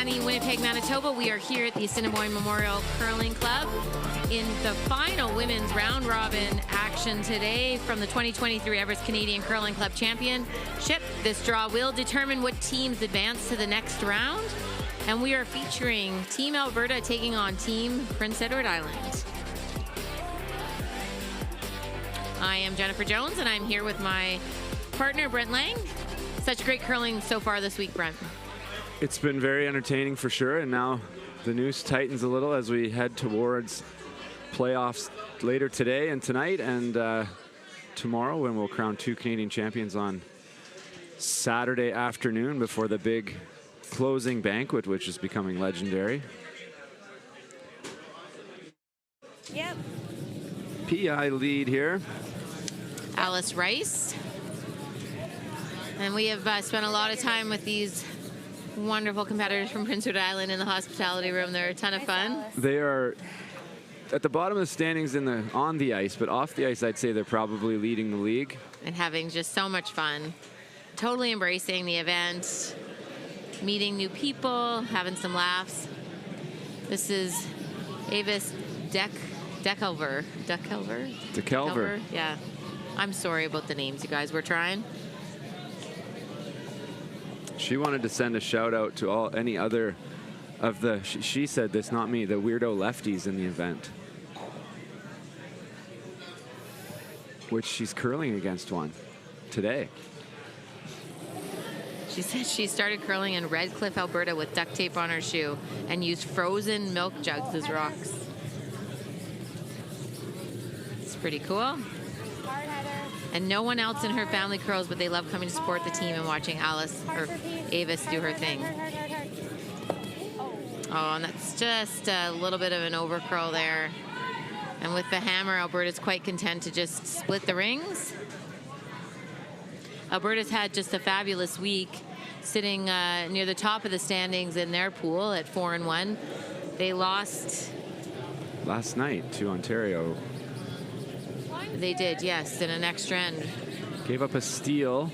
sunny Winnipeg, Manitoba. We are here at the Assiniboine Memorial Curling Club in the final women's round robin action today from the 2023 Everest Canadian Curling Club Championship. This draw will determine what teams advance to the next round. And we are featuring Team Alberta taking on Team Prince Edward Island. I am Jennifer Jones, and I'm here with my partner, Brent Lang. Such great curling so far this week, Brent. It's been very entertaining for sure, and now the noose tightens a little as we head towards playoffs later today and tonight, and tomorrow, when we'll crown two Canadian champions on Saturday afternoon before the big closing banquet, which is becoming legendary. Yep. PI lead here. Alice Rice. And we have spent a lot of time with these wonderful competitors from Prince Edward Island in the hospitality room. They're a ton of fun. They are at the bottom of the standings on the ice, but off the ice, I'd say they're probably leading the league. And having just so much fun. Totally embracing the event, meeting new people, having some laughs. This is Avis Dekelver. Yeah. I'm sorry about the names, you guys. We're trying. She wanted to send a shout out to any other of the, she said this, not me, the weirdo lefties in the event. Which she's curling against one today. She said she started curling in Red Cliff, Alberta with duct tape on her shoe and used frozen milk jugs as rocks. It's pretty cool. And no one else in her family curls, but they love coming to support the team and watching Alice or Avis do her thing. Oh, and that's just a little bit of an overcurl there. And with the hammer, Alberta's quite content to just split the rings. Alberta's had just a fabulous week, sitting near the top of the standings in their pool at 4-1. They lost last night to Ontario. They did, yes, in an extra end. Gave up a steal.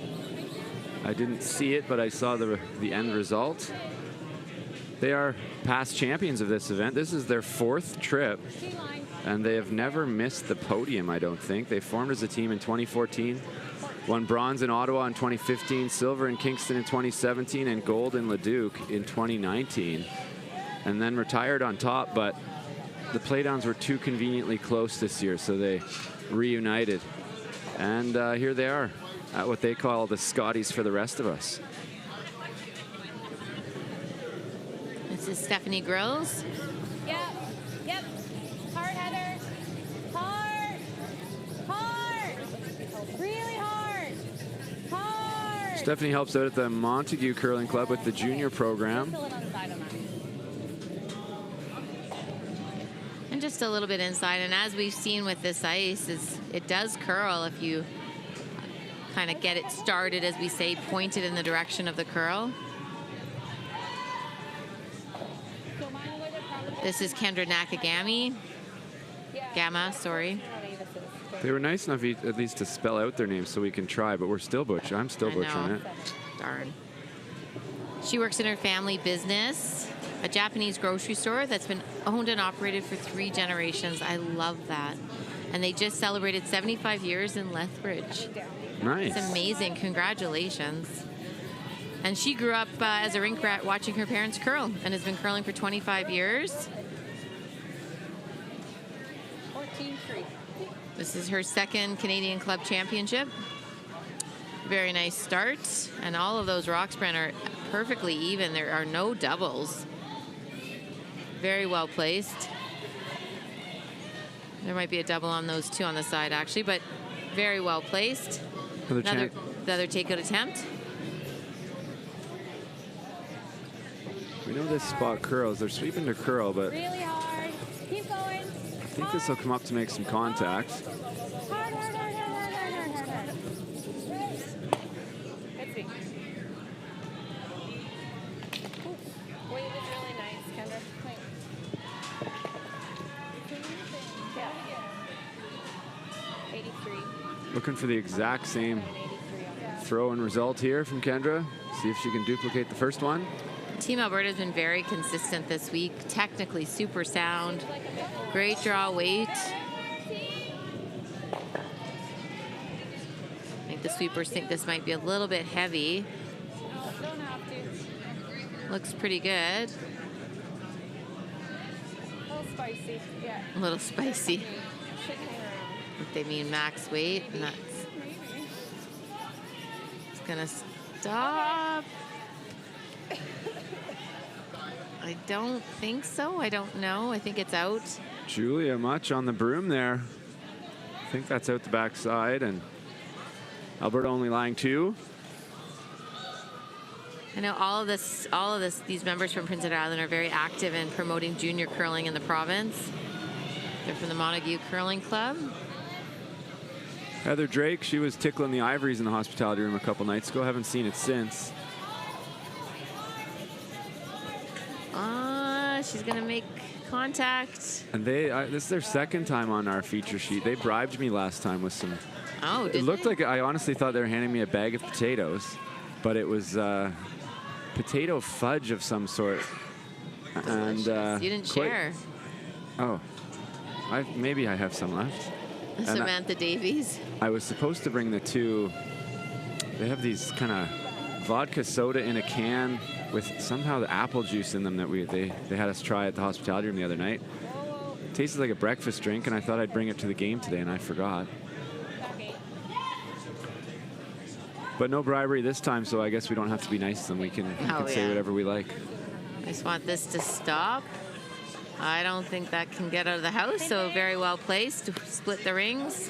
I didn't see it, but I saw the end result. They are past champions of this event. This is their fourth trip, and they have never missed the podium, I don't think. They formed as a team in 2014, won bronze in Ottawa in 2015, silver in Kingston in 2017, and gold in Leduc in 2019, and then retired on top, but the playdowns were too conveniently close this year, so they reunited. And here they are at what they call the Scotties for the rest of us. This is Stephanie Grills. Yep. Hard, Heather. Hard. Really hard. Hard. Stephanie helps out at the Montague Curling Club with the junior program. And just a little bit inside, and as we've seen with this ice, it does curl if you kind of get it started, as we say, pointed in the direction of the curl. This is Kendra Nakagami. Gamma, sorry. They were nice enough at least to spell out their names so we can try, but we're still butchering. I'm still butchering it. Darn. She works in her family business, a Japanese grocery store that's been owned and operated for 3 generations. I love that. And they just celebrated 75 years in Lethbridge. Nice. It's amazing. Congratulations. And she grew up as a rink rat watching her parents curl and has been curling for 25 years. 14-3. This is her second Canadian Club Championship. Very nice start. And all of those rocks, Brent, are perfectly even. There are no doubles. Very well placed. There might be a double on those two on the side, actually, but very well placed. Another takeout attempt. We know this spot curls. They're sweeping to curl, but Really hard. Keep going. I think this will come up to make some contact. Hard. Good thing. Well, you did really nice, Kendra. Wait. Yeah. 83. Looking for the exact same throw and result here from Kendra. See if she can duplicate the first one. Team Alberta has been very consistent this week. Technically super sound. Great draw weight. I think the sweepers think this might be a little bit heavy. Don't have to. Looks pretty good. A little spicy. Yeah. A little spicy. Should hang around. If they mean max weight, and that's Maybe. it's gonna stop. I don't think so. I don't know. I think it's out. Julia much on the broom there. I think that's out the backside, and Alberta only lying 2. I know these members from Prince Edward Island are very active in promoting junior curling in the province. They're from the Montague Curling Club. Heather Drake, she was tickling the ivories in the hospitality room a couple nights ago. Haven't seen it since. She's gonna make contact. And this is their second time on our feature sheet. They bribed me last time with some. Oh, It looked like, I honestly thought they were handing me a bag of potatoes, but it was potato fudge of some sort. And you didn't share. Oh, maybe I have some left. Samantha Davies. I was supposed to bring the 2. They have these kind of vodka soda in a can with somehow the apple juice in them that they had us try at the hospitality room the other night. It tasted like a breakfast drink, and I thought I'd bring it to the game today, and I forgot. But no bribery this time, so I guess we don't have to be nice to them. We can say whatever we like. I just want this to stop. I don't think that can get out of the house, so very well placed to split the rings.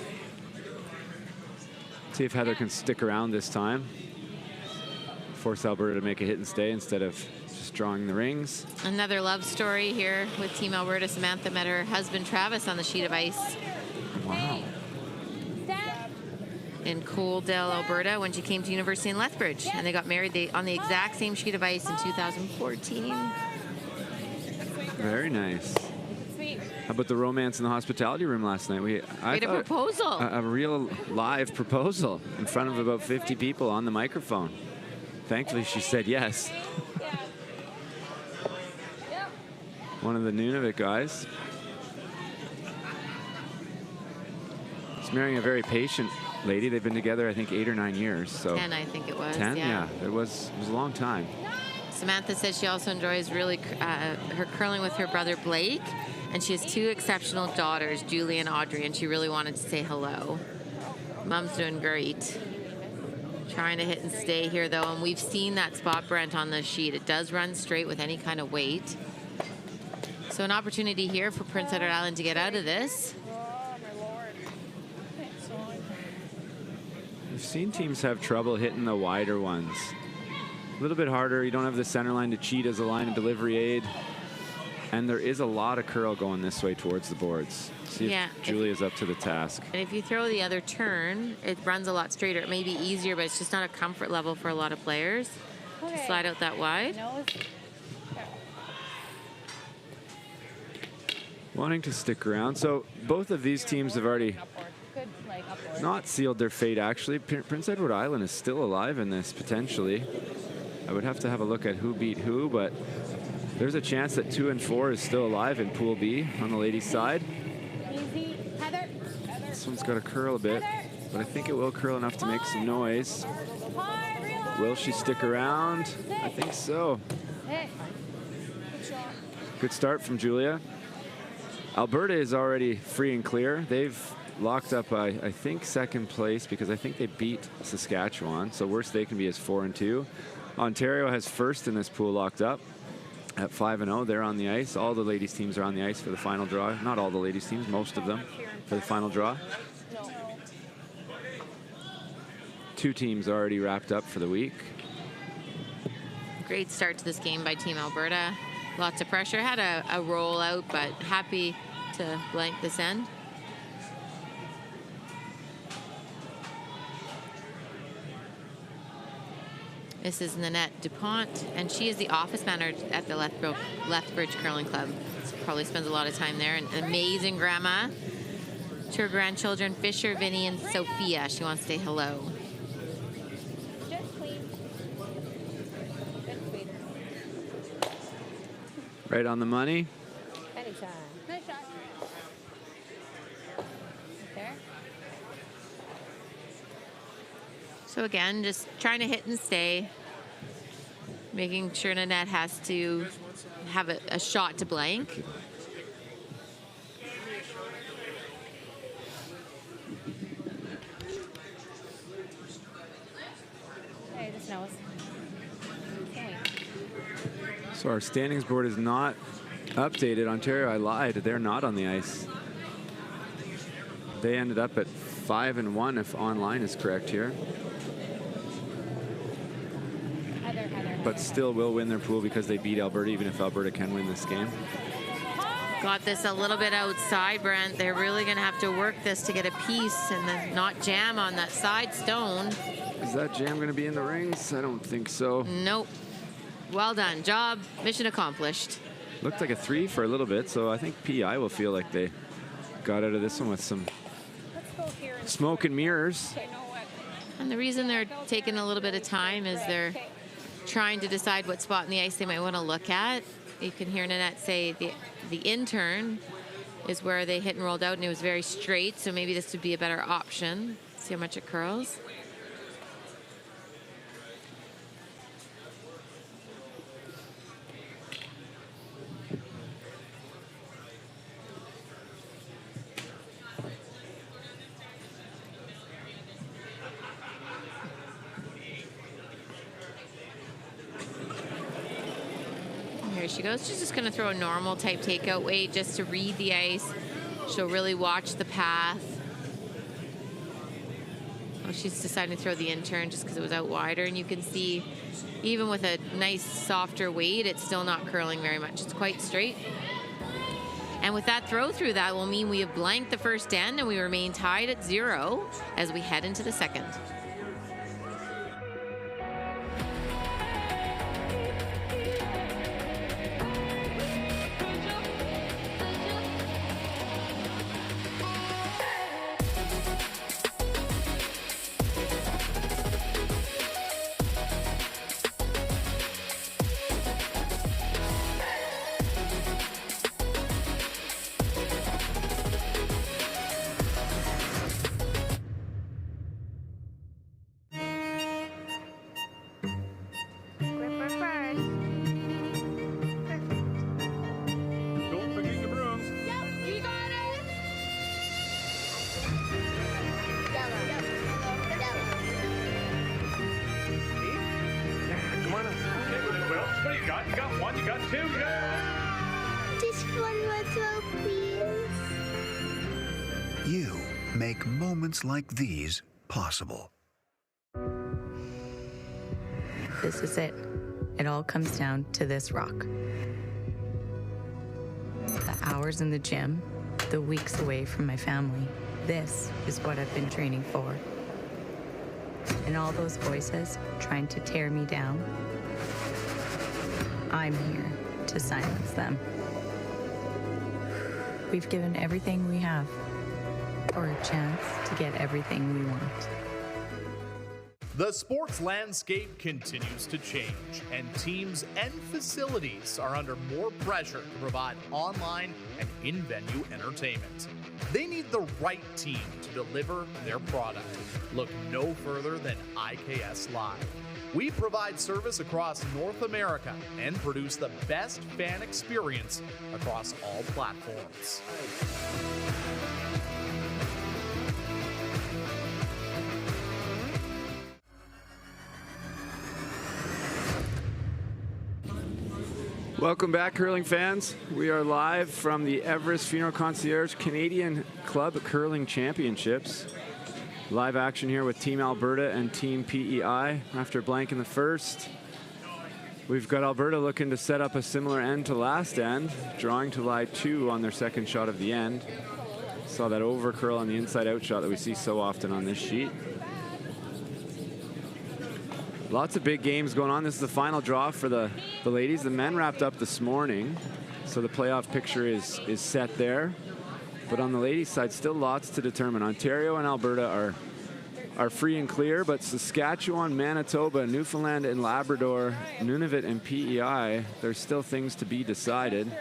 See if Heather can stick around this time. Force Alberta to make a hit and stay instead of just drawing the rings. Another love story here with Team Alberta. Samantha met her husband Travis on the sheet of ice. Wow. In Coaldale, Alberta, when she came to university in Lethbridge, and they got married on the exact same sheet of ice in 2014. Very nice. Sweet. How about the romance in the hospitality room last night? We had a proposal. A real live proposal in front of about 50 people on the microphone. Thankfully, she said yes. Yeah. Yep. One of the Nunavut guys. He's marrying a very patient lady. They've been together, I think, 8 or 9 years. So 10, I think it was. 10, yeah. It was a long time. Samantha says she also enjoys her curling with her brother Blake, and she has 2 exceptional daughters, Julie and Audrey, and she really wanted to say hello. Mom's doing great. Trying to hit and stay here, though, and we've seen that spot, Brent, on the sheet. It does run straight with any kind of weight. So an opportunity here for Prince Edward Island to get out of this. Oh, my Lord. Thanks, Lord. We've seen teams have trouble hitting the wider ones. A little bit harder. You don't have the center line to cheat as a line of delivery aid. And there is a lot of curl going this way towards the boards. See if Julia's up to the task. And if you throw the other turn, it runs a lot straighter. It may be easier, but it's just not a comfort level for a lot of players to slide out that wide. Wanting to stick around. So both of these teams have already not sealed their fate, actually. Prince Edward Island is still alive in this, potentially. I would have to have a look at who beat who, but there's a chance that 2 and 4 is still alive in Pool B on the ladies' side. Easy. Heather. This one's got to curl a bit, but I think it will curl enough to make some noise. Will she stick around? I think so. Good start from Julia. Alberta is already free and clear. They've locked up, I think, 2nd place because I think they beat Saskatchewan. So worst they can be is 4 and 2. Ontario has 1st in this pool locked up at 5 and 0. They're on the ice. All the ladies teams are on the ice for the final draw. Not all the ladies teams, most of them for the final draw. 2 teams already wrapped up for the week. Great start to this game by Team Alberta. Lots of pressure. Had a roll out, but happy to blank this end. This is Nanette DuPont, and she is the office manager at the Lethbridge Curling Club. Probably spends a lot of time there. An amazing grandma to her grandchildren, Fisher, Vinny, and Sophia. She wants to say hello. Right on the money. Anytime. Nice shot. There. So again, just trying to hit and stay. Making sure Nanette has to have a shot to blank. Hey, the snow is. So our standings board is not updated. Ontario, I lied. They're not on the ice. They ended up at 5-1 if online is correct here. But still will win their pool because they beat Alberta, even if Alberta can win this game. Got this a little bit outside, Brent. They're really going to have to work this to get a piece and then not jam on that side stone. Is that jam going to be in the rings? I don't think so. Nope. Well done. Job. Mission accomplished. Looked like a 3 for a little bit, so I think PI will feel like they got out of this one with some smoke and mirrors. And the reason they're taking a little bit of time is they're trying to decide what spot in the ice they might want to look at. You can hear Nanette say the intern is where they hit and rolled out, and it was very straight, so maybe this would be a better option. See how much it curls. Here she goes. She's just going to throw a normal type takeout weight just to read the ice. She'll really watch the path. Oh, she's deciding to throw the intern just because it was out wider. And you can see, even with a nice softer weight, it's still not curling very much. It's quite straight. And with that throw through, that will mean we have blanked the first end and we remain tied at 0 as we head into the second. You make moments like these possible. This is it. It all comes down to this rock. The hours in the gym, the weeks away from my family. This is what I've been training for. And all those voices trying to tear me down, I'm here to silence them. We've given everything we have for a chance to get everything we want. The sports landscape continues to change, and teams and facilities are under more pressure to provide online and in-venue entertainment. They need the right team to deliver their product. Look no further than IKS Live. We provide service across North America and produce the best fan experience across all platforms. Welcome back, curling fans. We are live from the Everest Funeral Concierge Canadian Club Curling Championships. Live action here with Team Alberta and Team PEI after blanking the first. We've got Alberta looking to set up a similar end to last end, drawing to lie 2 on their second shot of the end. Saw that over curl on the inside out shot that we see so often on this sheet. Lots of big games going on. This is the final draw for the ladies. The men wrapped up this morning, so the playoff picture is set there. But on the ladies' side, still lots to determine. Ontario and Alberta are are free and clear, but Saskatchewan, Manitoba, Newfoundland and Labrador, Nunavut and PEI, there's still things to be decided.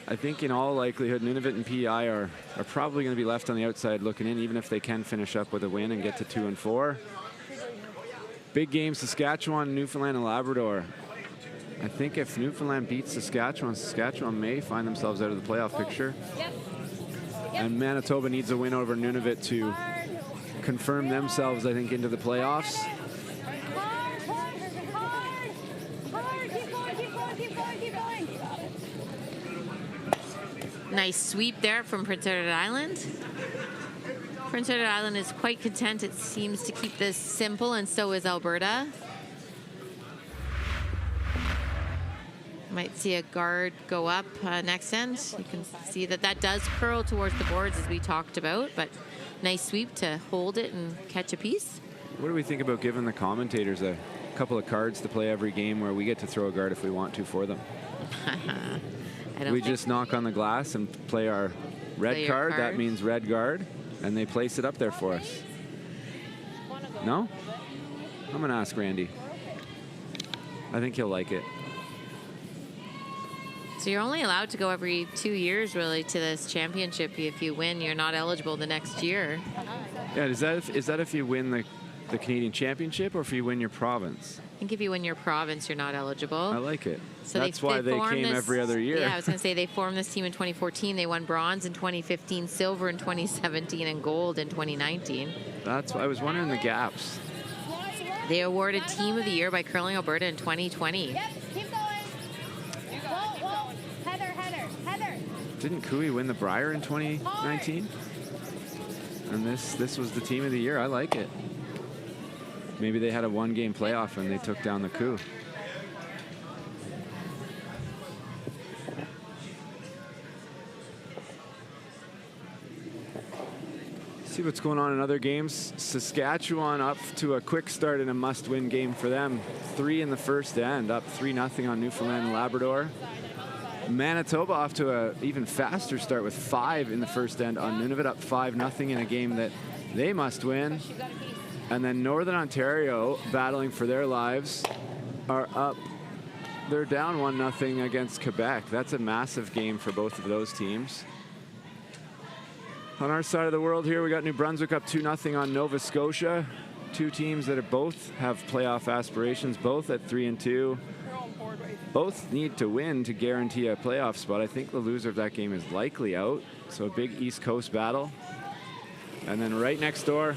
I think in all likelihood, Nunavut and PEI are probably going to be left on the outside looking in, even if they can finish up with a win and get to 2 and 4. Big game, Saskatchewan, Newfoundland and Labrador. I think if Newfoundland beats Saskatchewan, Saskatchewan may find themselves out of the playoff picture. And Manitoba needs a win over Nunavut to confirm themselves, I think, into the playoffs. Nice sweep there from Prince Edward Island. Prince Edward Island is quite content. It seems to keep this simple, and so is Alberta. Might see a guard go up next end. You can see that that does curl towards the boards as we talked about, but nice sweep to hold it and catch a piece. What do we think about giving the commentators a couple of cards to play every game where we get to throw a guard if we want to for them? We just knock on the glass and play our red card. That means red guard, and they place it up there for us. No? I'm going to ask Randy. I think he'll like it. So you're only allowed to go every 2 years, really, to this championship. If you win, you're not eligible the next year. Yeah, is that if you win the Canadian Championship or if you win your province? I think if you win your province, you're not eligible. I like it. So that's why they came every other year. Yeah, I was going to say they formed this team in 2014. They won bronze in 2015, silver in 2017, and gold in 2019. That's why I was wondering the gaps. They awarded Team of the Year by Curling Alberta in 2020. Yep, keep going. Whoa. Heather. Didn't Cooey win the Brier in 2019? And this was the Team of the Year. I like it. Maybe they had a one-game playoff and they took down the coup. See what's going on in other games. Saskatchewan up to a quick start in a must-win game for them. 3 in the first end, up 3-0 on Newfoundland and Labrador. Manitoba off to an even faster start with 5 in the first end on Nunavut, up 5-0 in a game that they must win. And then Northern Ontario, battling for their lives, are up. They're down 1-0 against Quebec. That's a massive game for both of those teams. On our side of the world here, we got New Brunswick up 2-0 on Nova Scotia. Two teams that are both have playoff aspirations, both at 3-2. Both need to win to guarantee a playoff spot. I think the loser of that game is likely out. So a big East Coast battle. And then right next door,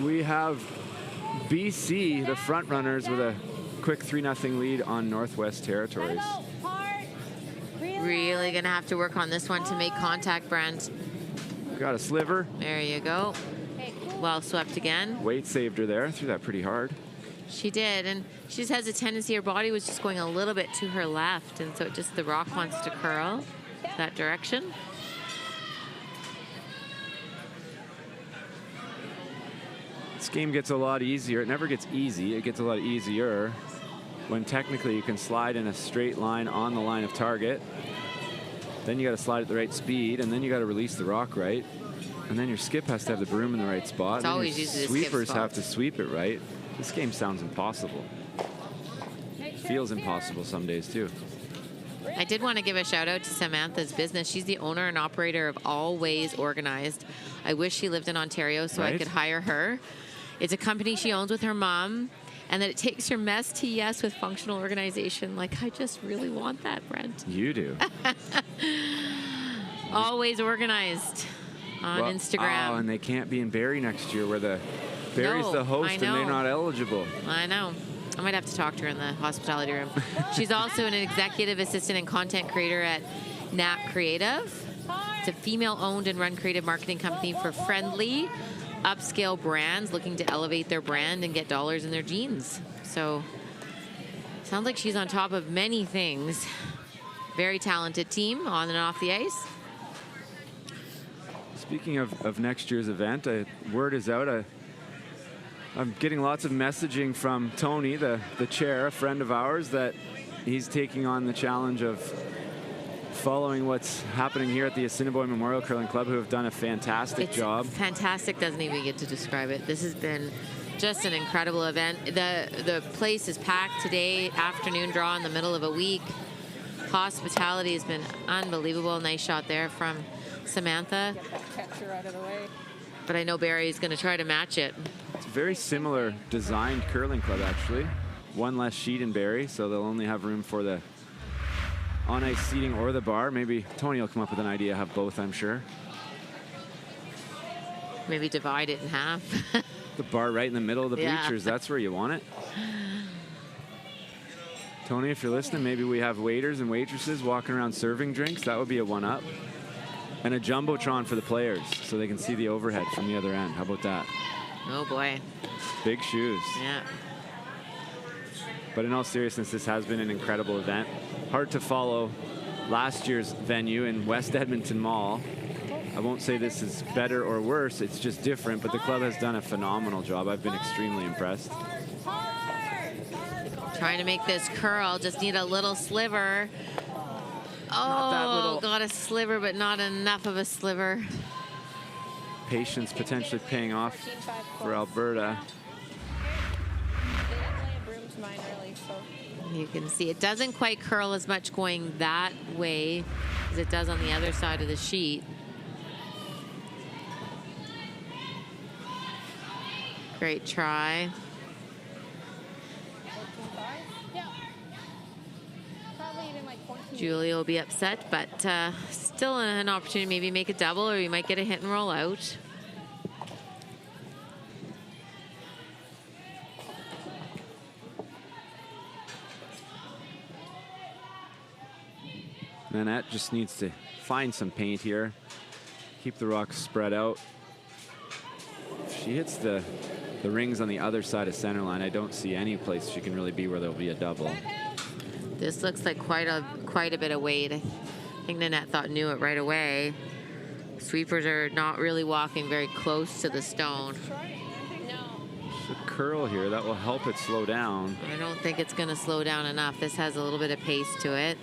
we have BC, the front runners, with a quick 3-0 lead on Northwest Territories. Really going to have to work on this one to make contact, Brent. Got a sliver. There you go. Well swept again. Weight saved her there. Threw that pretty hard. She did, and she just has a tendency, her body was just going a little bit to her left, and so the rock wants to curl that direction. This game gets a lot easier. It never gets easy. It gets a lot easier when technically you can slide in a straight line on the line of target. Then you got to slide at the right speed, and then you got to release the rock right. And then your skip has to have the broom in the right spot. It's always usually the sweepers skip spot. have to sweep it right. This game sounds impossible. Feels impossible some days too. I did want to give a shout out to Samantha's business. She's the owner and operator of Always Organized. I wish she lived in Ontario so I could hire her. It's a company she owns with her mom, and that it takes her mess to yes with functional organization. Like, I just really want that, Brent. You do. Always Organized on Instagram. Oh, and they can't be in Barrie next year where Barrie's the host and they're not eligible. I know. I might have to talk to her in the hospitality room. She's also an executive assistant and content creator at Nap Creative. It's a female-owned and run creative marketing company for friendly, upscale brands looking to elevate their brand and get dollars in their jeans. So, sounds like she's on top of many things. Very talented team on and off the ice. Speaking of next year's event, word is out. I'm getting lots of messaging from Tony, the chair, a friend of ours, that he's taking on the challenge of following what's happening here at the Assiniboine Memorial Curling Club, who have done a fantastic job. Fantastic doesn't even get to describe it. This has been just an incredible event. The place is packed today, afternoon draw in the middle of a week. Hospitality has been unbelievable. Nice shot there from Samantha. Catcher out of the way. But I know Barry's going to try to match it. It's a very similar designed curling club, actually. One less sheet in Barrie, so they'll only have room for the on-ice seating or the bar. Maybe Tony will come up with an idea, have both, I'm sure. Maybe divide it in half. The bar right in the middle of the bleachers, that's where you want it. Tony, if you're listening, maybe we have waiters and waitresses walking around serving drinks. That would be a one-up. And a Jumbotron for the players so they can see the overhead from the other end. How about that? Oh, boy. Big shoes. Yeah. But in all seriousness, this has been an incredible event. Hard to follow last year's venue in West Edmonton Mall. I won't say this is better or worse, it's just different, but the club has done a phenomenal job. I've been extremely impressed. Trying to make this curl, just need a little sliver. Oh, got a sliver, but not enough of a sliver. Patience potentially paying off for Alberta. They didn't lay a broom to mine early, so. You can see it doesn't quite curl as much going that way as it does on the other side of the sheet. Great try. 14.5? Yeah. Probably even like 14. Julia will be upset, but still an opportunity to maybe make a double, or you might get a hit and roll out. Nanette just needs to find some paint here. Keep the rocks spread out. If she hits the rings on the other side of center line, I don't see any place she can really be where there'll be a double. This looks like quite a bit of weight. I think Nanette knew it right away. Sweepers are not really walking very close to the stone. No. There's a curl here that will help it slow down. I don't think it's going to slow down enough. This has a little bit of pace to it.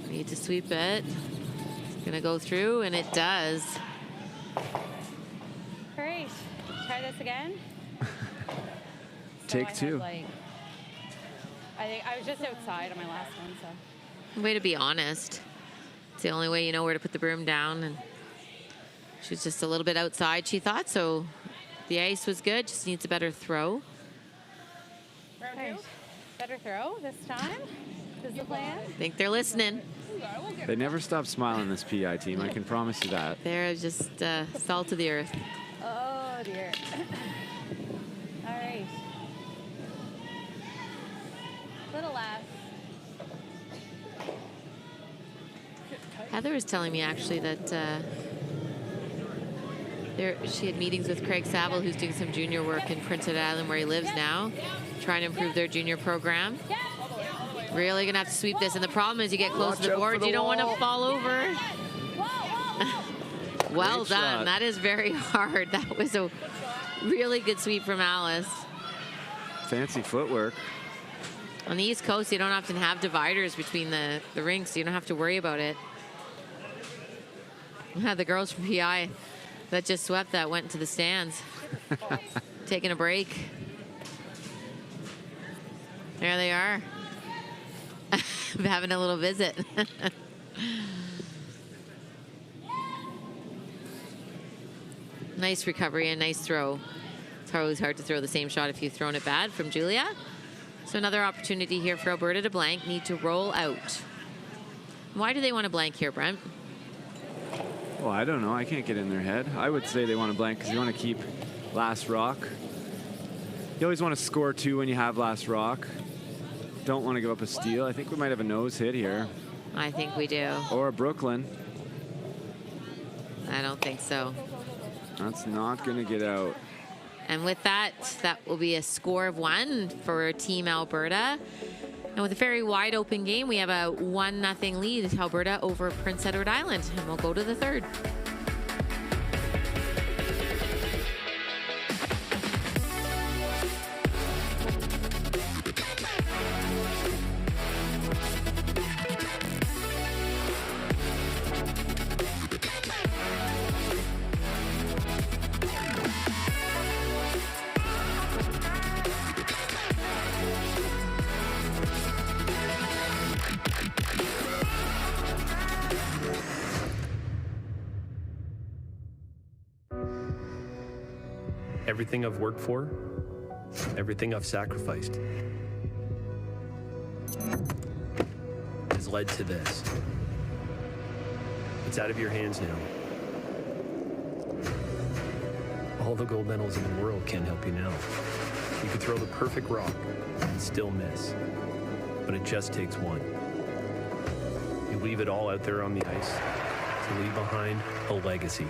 Need to sweep it. It's going to go through, and it does. Great. Try this again. Take two. I think I was just outside on my last one, so. Way to be honest. It's the only way you know where to put the broom down, and she was just a little bit outside, she thought, so the ice was good, just needs a better throw. Round two. Better throw this time. Is the plan? I think they're listening. They never stop smiling, this PI team, I can promise you that. They're just salt of the earth. Oh, dear. All right. Little less. Heather was telling me actually that she had meetings with Craig Saville, who's doing some junior work in Prince Edward Island where he lives now, trying to improve their junior program. Really gonna have to sweep this, and the problem is you get close to the board, you don't want to fall over. Well done. That is very hard. That was a really good sweep from Alice. Fancy footwork. On the East Coast, you don't often have dividers between the rinks, so you don't have to worry about it. The girls from PI that just swept that went to the stands, taking a break. There they are. Having a little visit. Nice recovery and nice throw. It's always hard to throw the same shot if you've thrown it bad from Julia. So another opportunity here for Alberta to blank. Need to roll out. Why do they want to blank here, Brent? Well, I don't know. I can't get in their head. I would say they want to blank because you want to keep last rock. You always want to score two when you have last rock. Don't want to give up a steal. I think we might have a nose hit here. I think we do. Or Brooklyn. I don't think so. That's not going to get out. And with that, that will be a score of 1 for Team Alberta. And with a very wide open game, we have a 1-0 lead, Alberta over Prince Edward Island. And we'll go to the third. Everything I've worked for, everything I've sacrificed, has led to this. It's out of your hands now. All the gold medals in the world can't help you now. You could throw the perfect rock and still miss, but it just takes one. You leave it all out there on the ice to leave behind a legacy.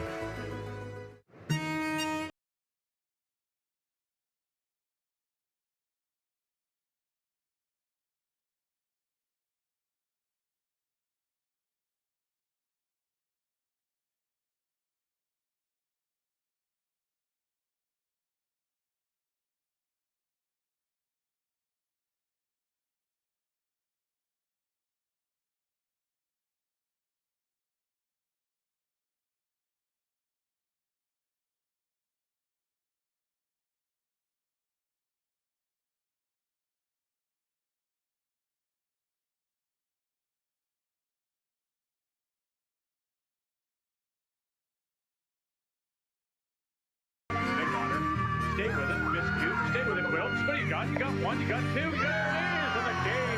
Stay with it, Miss Cute. Stay with it, Wilkes. What do you got? You got one, you got two, you got three.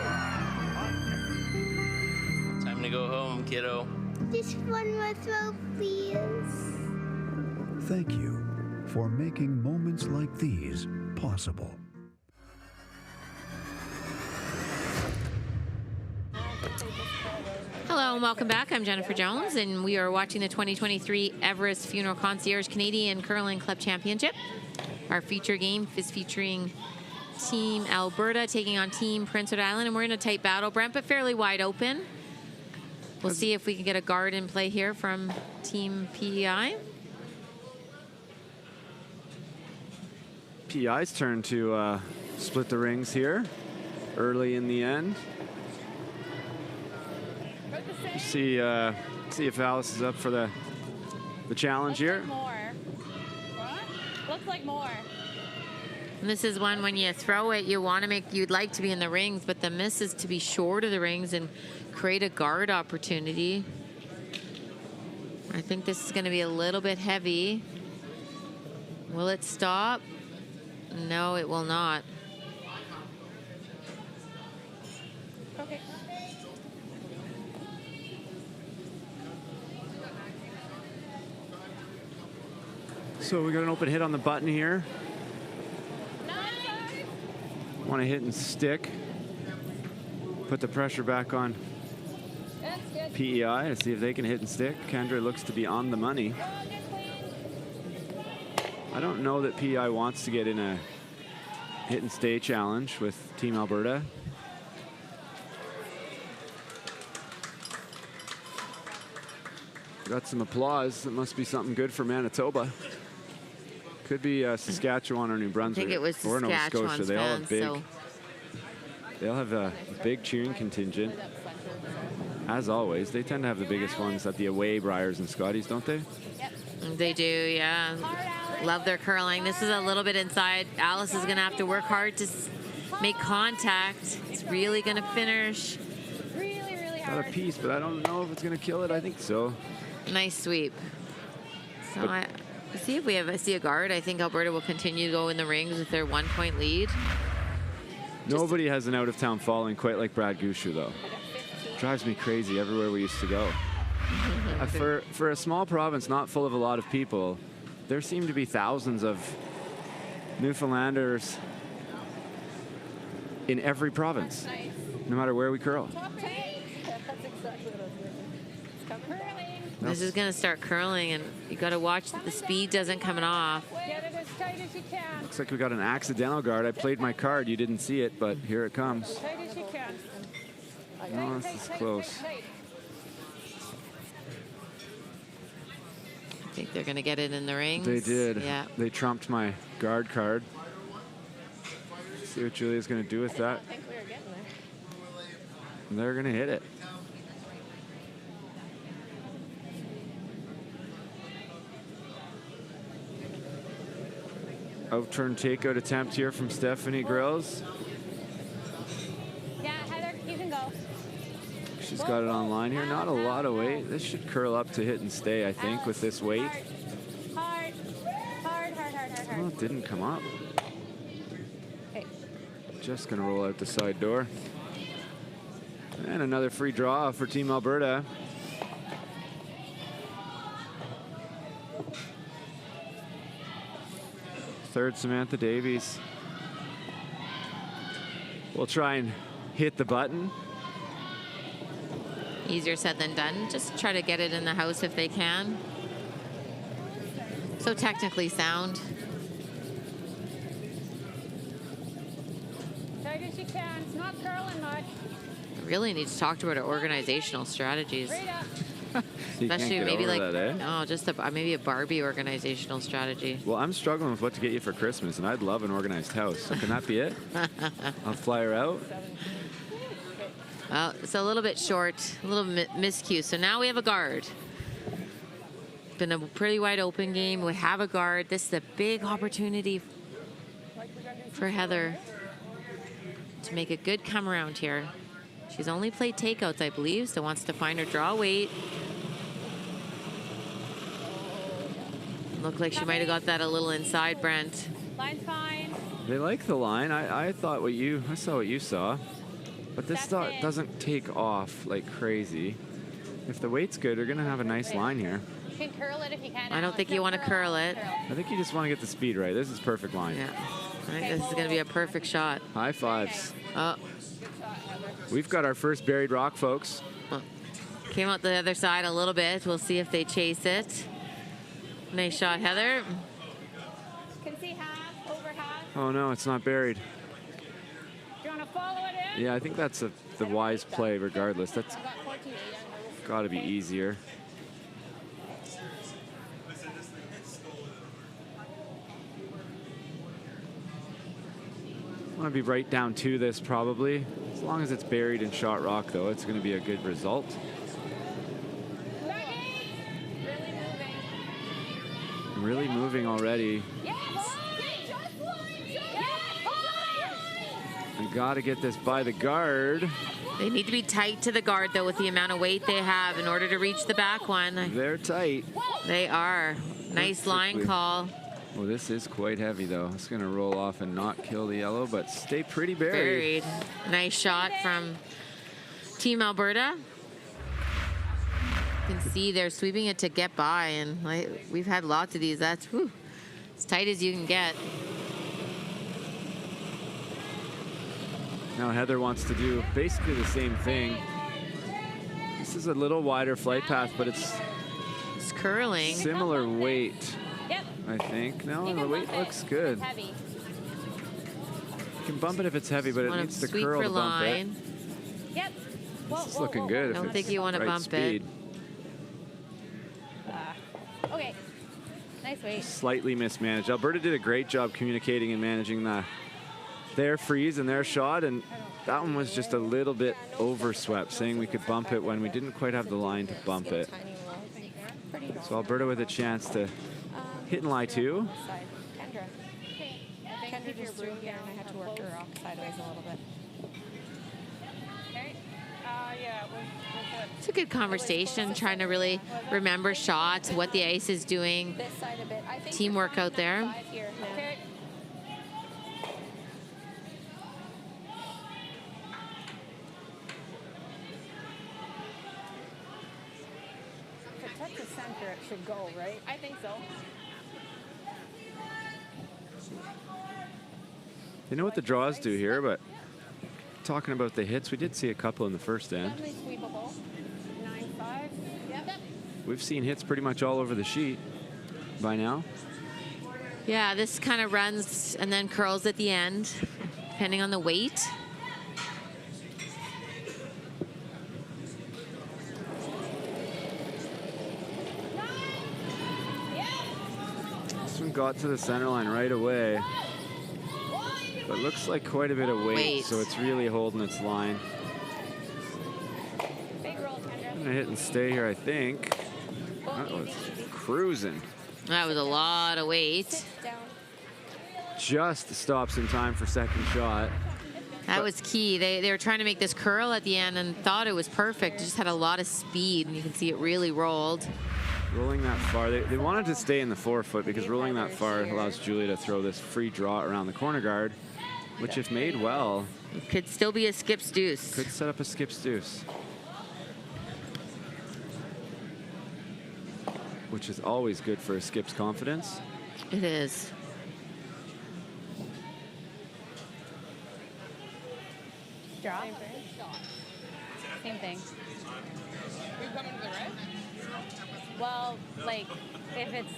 Time to go home, kiddo. Just one more throw, please. Thank you for making moments like these possible. Hello and welcome back. I'm Jennifer Jones, and we are watching the 2023 Everest Funeral Concierge Canadian Curling Club Championship. Our feature game is featuring Team Alberta taking on Team Prince Edward Island, and we're in a tight battle, Brent, but fairly wide open. We'll see if we can get a guard in play here from Team PEI. PEI's turn to split the rings here early in the end. See if Alice is up for the challenge here. Like more. What? Looks like more. And this is one when you throw it, you'd like to be in the rings, but the miss is to be short of the rings and create a guard opportunity. I think this is going to be a little bit heavy. Will it stop? No, it will not. Okay. So we got an open hit on the button here. Want to hit and stick. Put the pressure back on PEI to see if they can hit and stick. Kendra looks to be on the money. I don't know that PEI wants to get in a hit and stay challenge with Team Alberta. Got some applause. That must be something good for Manitoba. Could be Saskatchewan or New Brunswick. I think it was or Nova Scotia. Saskatchewan's They all have fans, big. so. They'll have a big cheering contingent. As always, they tend to have the biggest ones at the away Briars and Scotties, don't they? They do, yeah. Love their curling. This is a little bit inside. Alice is going to have to work hard to make contact. It's really going to finish. Really, really Got hard. a piece, but I don't know if it's going to kill it. I think so. Nice sweep. So But- I see if we see a guard. I think Alberta will continue to go in the rings with their 1-point lead. Nobody has an out-of-town following quite like Brad Gushu, though. Drives me crazy everywhere we used to go. For a small province not full of a lot of people, there seem to be thousands of Newfoundlanders in every province, no matter where we curl. That's exactly what I was thinking. It's coming. This is going to start curling, and you got to watch that the speed doesn't come off. Get it as tight as you can. Looks like we got an accidental guard. I played my card. You didn't see it, but here it comes. Tight as you can. Oh, this is close. I think they're going to get it in the rings. They did. Yeah. They trumped my guard card. See what Julia's going to do with that. I think we were getting there. And they're going to hit it. Out-turn takeout attempt here from Stephanie Grills. Yeah, Heather, you can go. She's got it on line here. Not a lot of weight. This should curl up to hit and stay, I think, with this weight. Hard, hard, hard, hard, hard, Well, it didn't come up. Okay. Just gonna roll out the side door. And another free draw for Team Alberta. Third Samantha Davies. We'll try and hit the button. Easier said than done. Just try to get it in the house if they can. So technically sound. Tight as you can. It's not curling much. Really need to talk to her about organizational strategies. Straight up. You can't Especially get maybe over like, that, eh? no, just maybe a Barbie organizational strategy. Well, I'm struggling with what to get you for Christmas, and I'd love an organized house. So can that be it? I'll fly her out. Well, it's a little bit short, a little miscue. So now we have a guard. Been a pretty wide open game. We have a guard. This is a big opportunity for Heather to make a good come around here. She's only played takeouts, I believe, so wants to find her draw weight. Looked like she might have got that a little inside, Brent. Line's fine. They like the line. I saw what you saw. But this That's it. doesn't take off like crazy. If the weight's good, they're gonna have a nice line here. You can curl it if you can. I don't think you want to curl it. I think you just want to get the speed right. This is perfect line. Yeah, I think this is going to be a perfect shot. High fives. Oh, We've got our first buried rock, folks. came out the other side a little bit. We'll see if they chase it. Nice shot, Heather. Can see half, over half. Oh no, it's not buried. Do you want to follow it in? Yeah, I think that's the wise play regardless. That's I got 14. got to be easier. I want to be right down to this probably. As long as it's buried in shot rock though, it's going to be a good result. Really moving already. I got to get this by the guard. They need to be tight to the guard, though, with the amount of weight they have in order to reach the back one. They're tight. They are. Nice line call. Well, this is quite heavy, though. It's going to roll off and not kill the yellow, but stay pretty buried. Nice shot from Team Alberta. You can see they're sweeping it to get by, and like, we've had lots of these. That's as tight as you can get. Now Heather wants to do basically the same thing. This is a little wider flight path, but it's curling. Similar weight, Yep. I think. No, the weight looks good. It's heavy. You can bump it if it's heavy, but it needs to curl to bump it. Yep. This is looking good. I don't think you want to bump it. Okay. Nice weight. Slightly mismanaged. Alberta did a great job communicating and managing their freeze and their shot, and that one was just a little bit overswept, saying we could bump it when we didn't quite have the line to bump it. So Alberta with a chance to hit and lie two. Kendra just threw here and I had to work her off sideways a little bit. It's a good conversation, trying to really remember shots, what the ice is doing. This side a bit. I think Teamwork out there. Okay. To touch the center, it should go, right? I think so. You know what the draws do here, but talking about the hits, we did see a couple in the first end. Definitely sweepable. 9-5. Yep. We've seen hits pretty much all over the sheet by now. Yeah, this kind of runs and then curls at the end, depending on the weight. This one got to the center line right away, but looks like quite a bit of weight. So it's really holding its line. I'm gonna hit and stay here, I think. Uh-oh, it's cruising. That was a lot of weight. Just stops in time for second shot. That was key. They were trying to make this curl at the end and thought it was perfect. It just had a lot of speed, and you can see it really rolled. Rolling that far, they wanted to stay in the forefoot because rolling that far allows Julia to throw this free draw around the corner guard, which if made well, it could still be a skip's deuce. Could set up a skip's deuce. Which is always good for a skip's confidence. It is. Draw. Same thing. Are you coming to the red? Well, like, if it's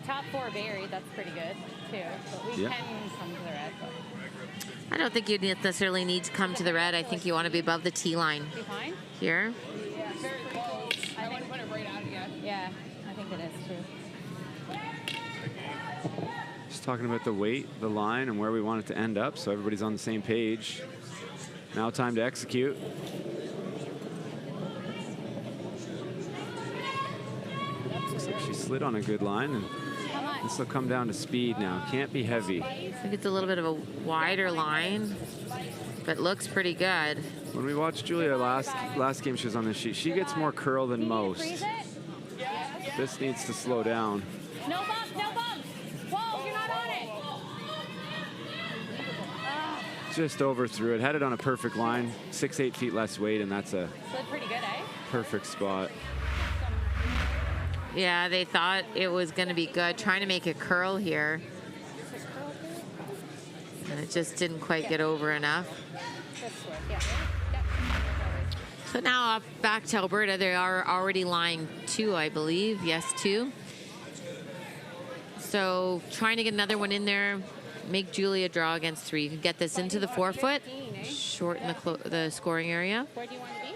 top 4 buried, that's pretty good, too. But we can come to the red. But. I don't think you necessarily need to come to the red. I think you want to be above the tee line. Be fine? Here. Yeah, very close. I don't want to put it right out again. Yeah, I think it is, too. Just talking about the weight, the line, and where we want it to end up, so everybody's on the same page. Now time to execute. Looks like she slid on a good line, and this will come down to speed now. Can't be heavy. I think it's a little bit of a wider line, but looks pretty good. When we watched Julia last game she was on this sheet, she gets more curl than most. This needs to slow down. No bump, no bump. Whoa, you're not on it. Just overthrew it. Had it on a perfect line. 6-8 feet less weight, and that's a Slid pretty good, eh? perfect spot. Yeah, they thought it was going to be good, trying to make it curl here. And it just didn't quite get over enough. So now up back to Alberta. They are already lying 2, I believe. Yes, 2. So trying to get another one in there, make Julia draw against 3. You can get this into the forefoot, shorten the scoring area. Where do you want to be?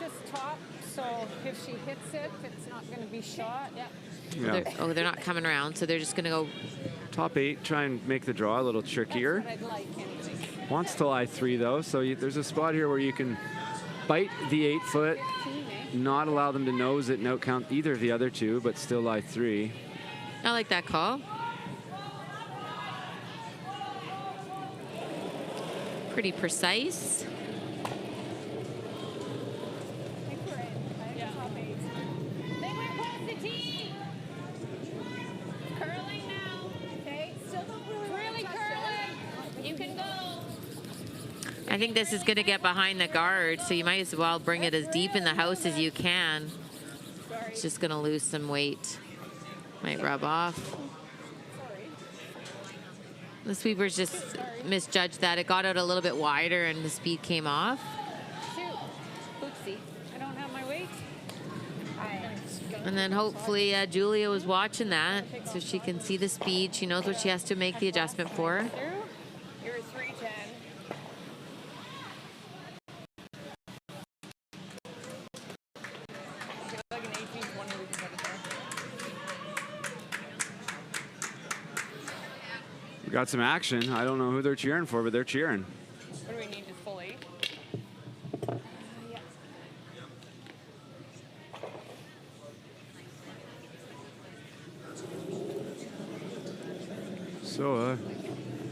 Just top. So if she hits it, it's not going to be shot. Yeah. Yeah. They're not coming around, so they're just going to go. Top 8, try and make the draw a little trickier. That's what I'd like anyway. Wants to lie 3 though, so there's a spot here where you can bite the 8 foot, not allow them to nose it and out count either of the other 2, but still lie 3. I like that call. Pretty precise. I think this is going to get behind the guard, so you might as well bring it as deep in the house as you can. It's just going to lose some weight. Might rub off. The sweepers just misjudged that. It got out a little bit wider and the speed came off. Shoot. Oopsie. I don't have my weight. And then hopefully Julia was watching that so she can see the speed. She knows what she has to make the adjustment for. You're 310. We got some action. I don't know who they're cheering for, but they're cheering. What do we need? Just full 8? So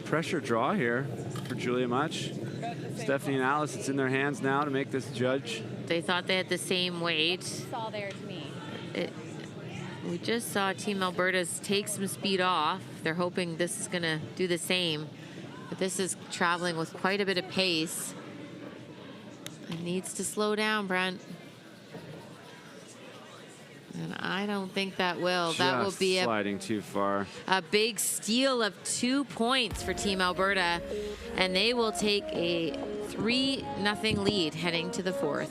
pressure draw here for Julia Much. Stephanie and Alice, it's in their hands now to make this judge. They thought they had the same weight. Saw there to me. We just saw Team Alberta's take some speed off. They're hoping this is going to do the same. But this is traveling with quite a bit of pace. It needs to slow down, Brent. And I don't think that will. That will be sliding too far. A big steal of 2 points for Team Alberta. And they will take a 3-0 lead heading to the 4th.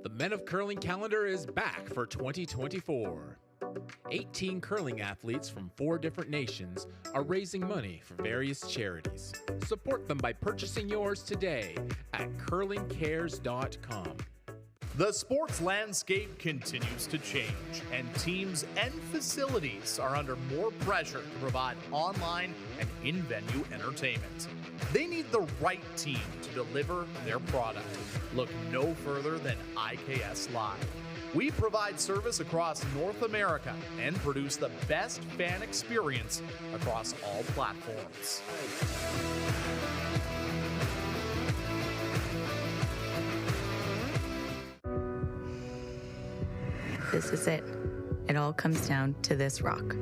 The Men of Curling calendar is back for 2024. 18 curling athletes from 4 different nations are raising money for various charities. Support them by purchasing yours today at curlingcares.com. The sports landscape continues to change, and teams and facilities are under more pressure to provide online and in-venue entertainment. They need the right team to deliver their product. Look no further than IKS Live. We provide service across North America and produce the best fan experience across all platforms. This is it. It all comes down to this rock.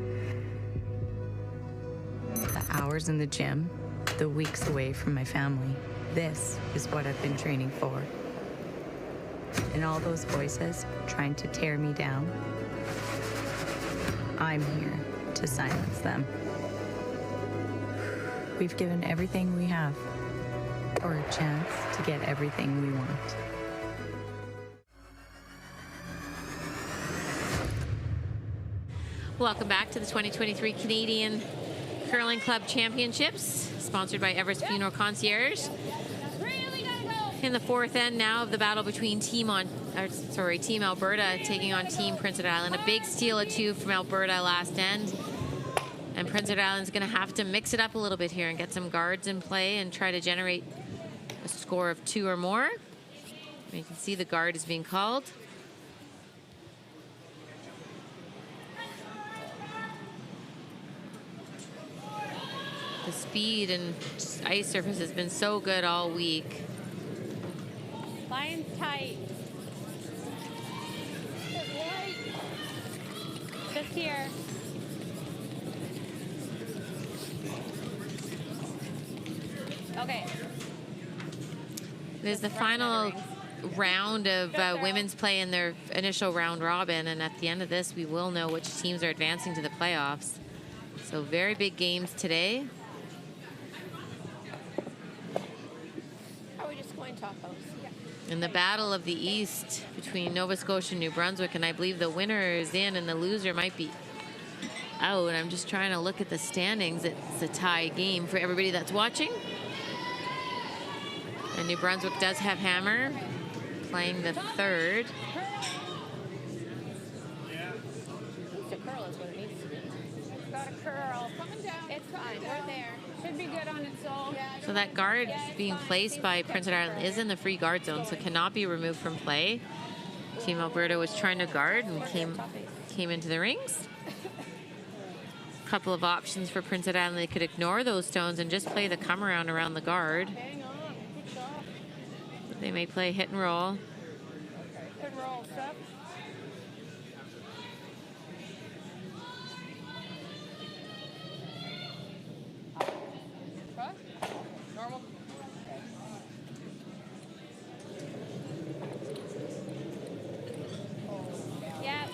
The hours in the gym, the weeks away from my family. This is what I've been training for. And all those voices trying to tear me down, I'm here to silence them. We've given everything we have for a chance to get everything we want. Welcome back to the 2023 Canadian Curling Club Championships, sponsored by Everest Funeral Concierge. In the fourth end now of the battle between Team Alberta taking on Team Prince Edward Island. A big steal of 2 from Alberta last end. And Prince Edward Island's going to have to mix it up a little bit here and get some guards in play and try to generate a score of 2 or more. You can see the guard is being called. The speed and ice surface has been so good all week. Line's tight. Just here. Okay. There's the final round of women's play in their initial round robin, and at the end of this, we will know which teams are advancing to the playoffs. So very big games today. Are we just going top house? Yeah. In the battle of the East between Nova Scotia and New Brunswick, and I believe the winner is in and the loser might be out. And I'm just trying to look at the standings. It's a tie game for everybody that's watching. And New Brunswick does have Hammer playing the third. The curl is what it needs to be. It's got a curl. Coming down. It's fine. We're there. Should be good on its own. So that guard being placed by Prince Edward Island is in the free guard zone, so cannot be removed from play. Team Alberta was trying to guard and came into the rings. A couple of options for Prince Edward Island. They could ignore those stones and just play the come around the guard. Hang on. Good shot. They may play hit and roll. Hit and roll. Step. Normal. Yep.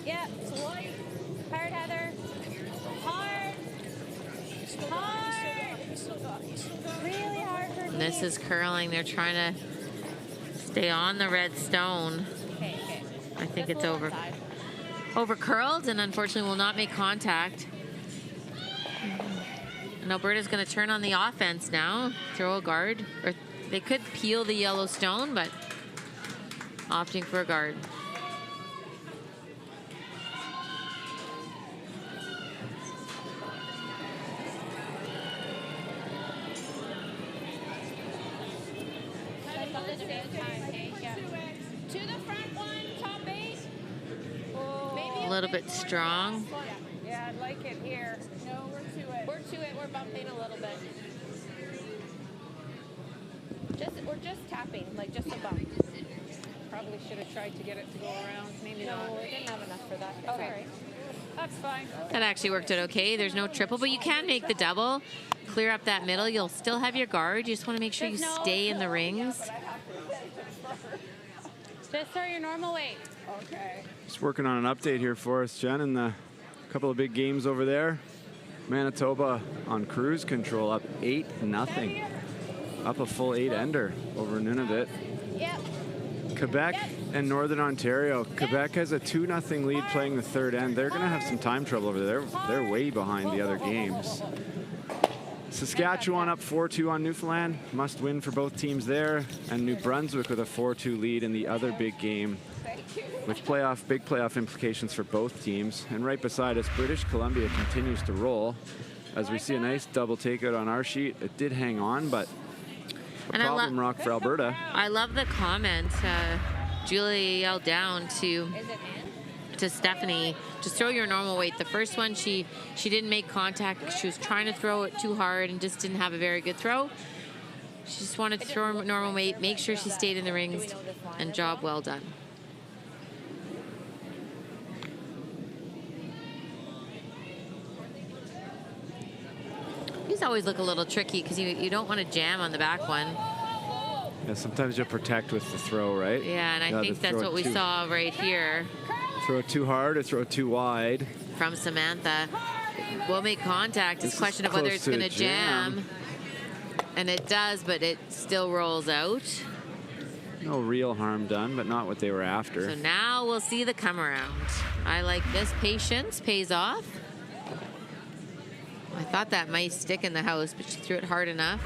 Yep. Slight. Hard, Heather. Hard. Hard. Really hard for me. This is curling. They're trying to stay on the red stone. Okay. I think Just it's a little over. inside. Over curled and unfortunately will not make contact. And Alberta's going to turn on the offense now. Throw a guard. Or they could peel the yellow stone, but opting for a guard. To the front one, top 8. A little bit strong. Yeah, I'd like it here. No, we're to it. We're to it. We're bumping a little bit. We're just tapping, like just a bump. Probably should have tried to get it to go around. Maybe No, not. we didn't have enough for that. It's Okay. all right. That's fine. That actually worked out okay. There's no triple, but you can make the double. Clear up that middle. You'll still have your guard. You just want to make sure you stay in the rings. Just throw your normal weight. Okay. Just working on an update here for us, Jen, in the couple of big games over there. Manitoba on cruise control, up 8-0. Up a full 8-ender over Nunavut. Yep. Quebec and Northern Ontario. Quebec has a 2-0 lead playing the third end. They're going to have some time trouble over there. They're way behind the other games. Saskatchewan up 4-2 on Newfoundland. Must win for both teams there. And New Brunswick with a 4-2 lead in the other big game, with big playoff implications for both teams. And right beside us, British Columbia continues to roll. As we see a nice double takeout on our sheet. It did hang on, but a problem rock for Alberta. I love the comment. Julia yelled down to Stephanie, just throw your normal weight. The first one, she didn't make contact because she was trying to throw it too hard and just didn't have a very good throw. She just wanted to throw her normal weight, make sure she stayed in the rings, and job well done. These always look a little tricky because you don't want to jam on the back one. Yeah, sometimes you'll protect with the throw, right? Yeah, and I think that's what we saw right here. Throw it too hard or throw it too wide. From Samantha. We'll make contact. It's a question of whether it's going to jam. And it does, but it still rolls out. No real harm done, but not what they were after. So now we'll see the come around. I like this. Patience pays off. I thought that might stick in the house, but she threw it hard enough.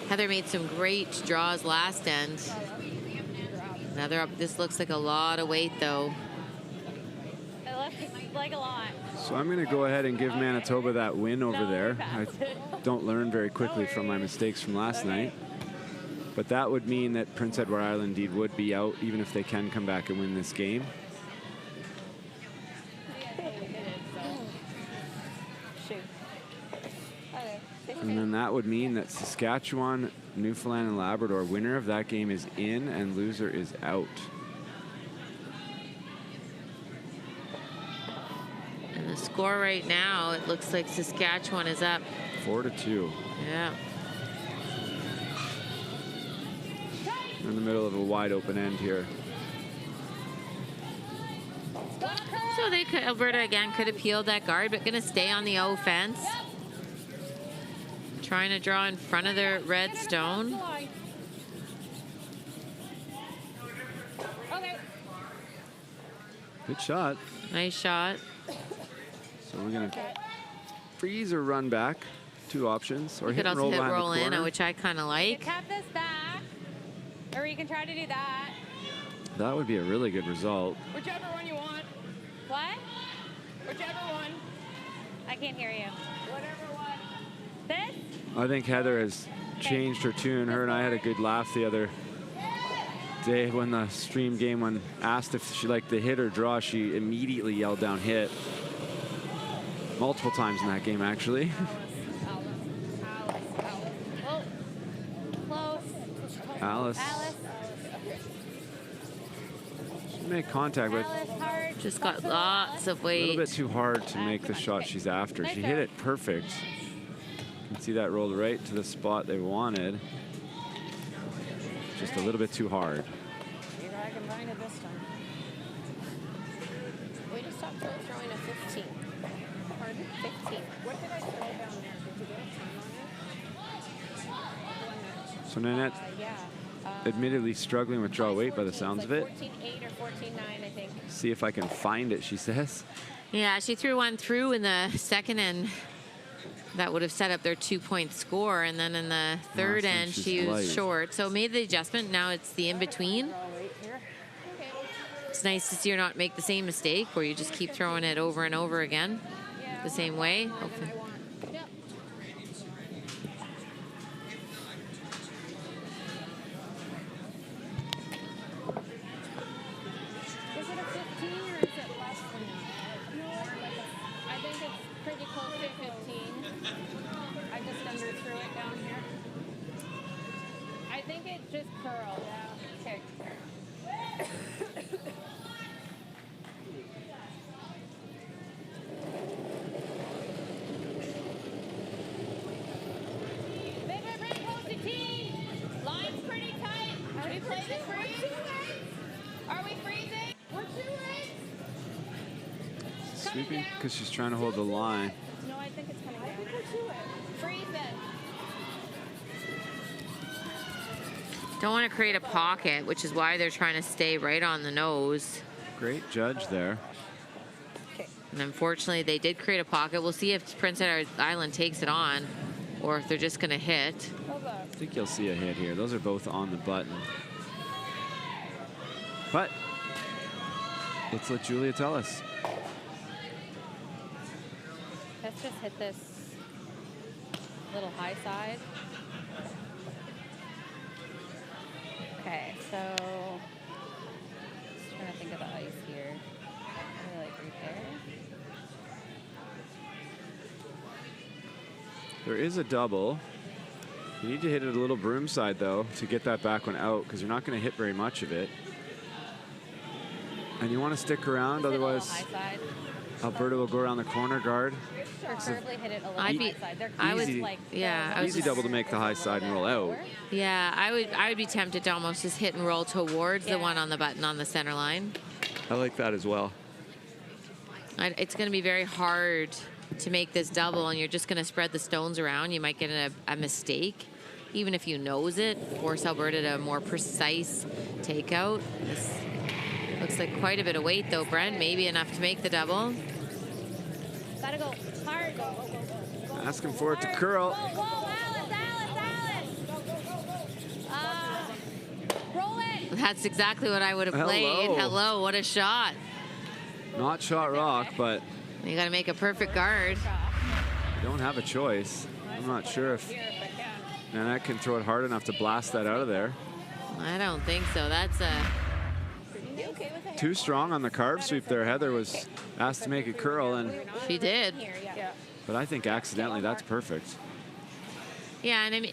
Heather made some great draws last end. Now they're up. This looks like a lot of weight, though. It looks like a lot. So I'm going to go ahead and give Manitoba that win over there. I don't learn very quickly from my mistakes from last night. But that would mean that Prince Edward Island indeed would be out, even if they can come back and win this game. And then that would mean that Saskatchewan, Newfoundland, and Labrador, winner of that game is in and loser is out. And the score right now, it looks like Saskatchewan is up 4-2. Yeah. In the middle of a wide open end here. So they could, Alberta again could have peeled that guard, but going to stay on the offense. Trying to draw in front of their red stone. Good shot. Nice shot. So we're going to freeze or run back. Two options. Or You hit could and also roll hit behind roll the in, corner. which I kind of You like. can tap this back, or you can try to do that. That would be a really good result. Whichever one you want. What? Whichever one. I can't hear you. Whatever one. This? I think Heather has changed her tune. Her and I had a good laugh the other day when the stream game, when asked if she liked the hit or draw, she immediately yelled down hit. Multiple times in that game, actually. Oh, close. Alice. She made contact, but Just got lots of a weight. little bit too hard to make the shot she's after. She hit it perfect. You can see that rolled right to the spot they wanted. Just a little bit too hard. Maybe I can find it this time. We just stopped throwing a 15. Pardon? 15. What did I throw down there? Did you get a time on it? So Nanette, Yeah. admittedly struggling with draw weight by the sounds of it. 14.8 or 14.9, I think. See if I can find it, she says. Yeah, she threw one through in the second end. That would have set up their 2-point score. And then in the third Awesome, end, she's she was light. short. So made the adjustment. Now it's the in-between. It's nice to see her not make the same mistake where you just keep throwing it over and over again the same way. Hopefully. Is it a 15 or is it less than that? No, I think it's pretty close to 15. I just underthrew it down here. I think it just curled. Yeah. Okay. Pretty close to tee. Line's pretty tight. Should we play this freeze? Are we freezing? We're 2 legs. Sweeping because she's trying to hold the line. No, I think it's Don't want to create a pocket, which is why they're trying to stay right on the nose. Great judge there. And unfortunately, they did create a pocket. We'll see if Prince Edward Island takes it on or if they're just going to hit. I think you'll see a hit here. Those are both on the button. But let's let Julia tell us. Let's just hit this little high side. Okay, so just trying to think of the ice here. Maybe like right there. There is a double. You need to hit it a little broom side, though, to get that back one out, because you're not going to hit very much of it. And you want to stick around, otherwise high side. Alberta will go around the corner guard. Preferably hit it a little I'd high be- side. They're I would- easy, like, yeah, I was Easy double to make the high side and roll out. Yeah, I would be tempted to almost just hit and roll towards the one on the button on the center line. I like that as well. It's going to be very hard to make this double, and you're just going to spread the stones around. You might get a mistake, even if you nose it. Force Alberta to a more precise takeout. This looks like quite a bit of weight, though, Brent. Maybe enough to make the double. Gotta go hard. Asking for it to curl. Whoa, Alice. Roll it. That's exactly what I would have played. Hello, what a shot. Not shot rock, but You got to make a perfect guard. you don't have a choice. I'm not sure if Nanette can throw it hard enough to blast that out of there. I don't think so. That's a... Too strong on the carve sweep there. Heather was asked to make it curl, and She did. but I think accidentally that's perfect. Yeah, and I mean,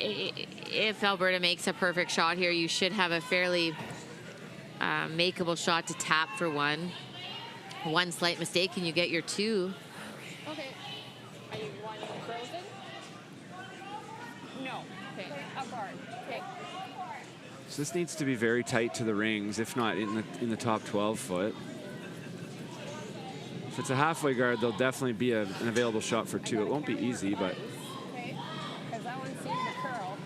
if Alberta makes a perfect shot here, you should have a fairly makeable shot to tap for one. One slight mistake and you get your two. Okay. Are you one frozen? No. Okay. A guard. Okay. So this needs to be very tight to the rings, if not in the top 12 foot. If it's a halfway guard, there'll definitely be an available shot for two. It won't be easy, but Okay. Because that one seems to curl.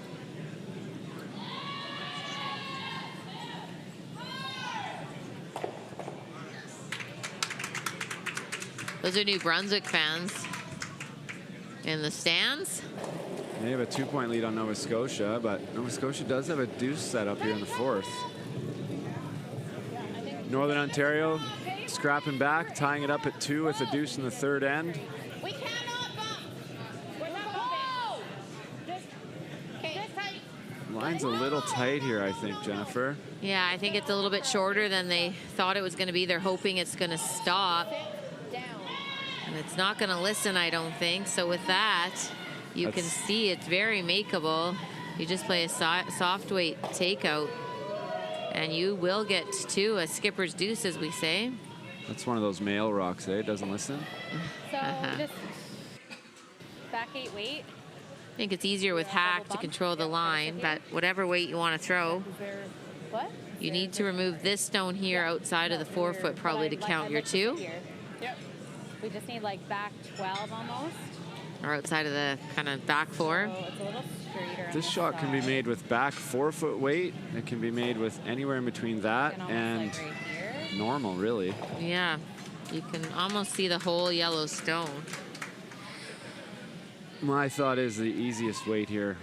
Those are New Brunswick fans in the stands. they have a 2-point lead on Nova Scotia, but Nova Scotia does have a deuce set up here in the fourth. Northern Ontario scrapping back, tying it up at 2 with a deuce in the third end. We cannot bump. We're not bumping. Just tight. Line's a little tight here, I think, Jennifer. Yeah, I think it's a little bit shorter than they thought it was going to be. They're hoping it's going to stop. And it's not going to listen, I don't think. So with that, you can see it's very makeable. You just play a soft weight takeout, and you will get to a skipper's deuce, as we say. That's one of those male rocks, eh? It doesn't listen. So just back 8 weight. I think it's easier with hack to control the line, but whatever weight you want to throw, What? you need to remove this stone here outside of the 4 foot probably to count your 2, Yep. We just need like back 12 almost. or outside of the kind of back 4. So it's a little straighter. on This the shot can be side. made with back 4 foot weight. It can be made with anywhere in between that And almost and like right here. normal, really. Yeah, you can almost see the whole yellow stone. My thought is the easiest weight here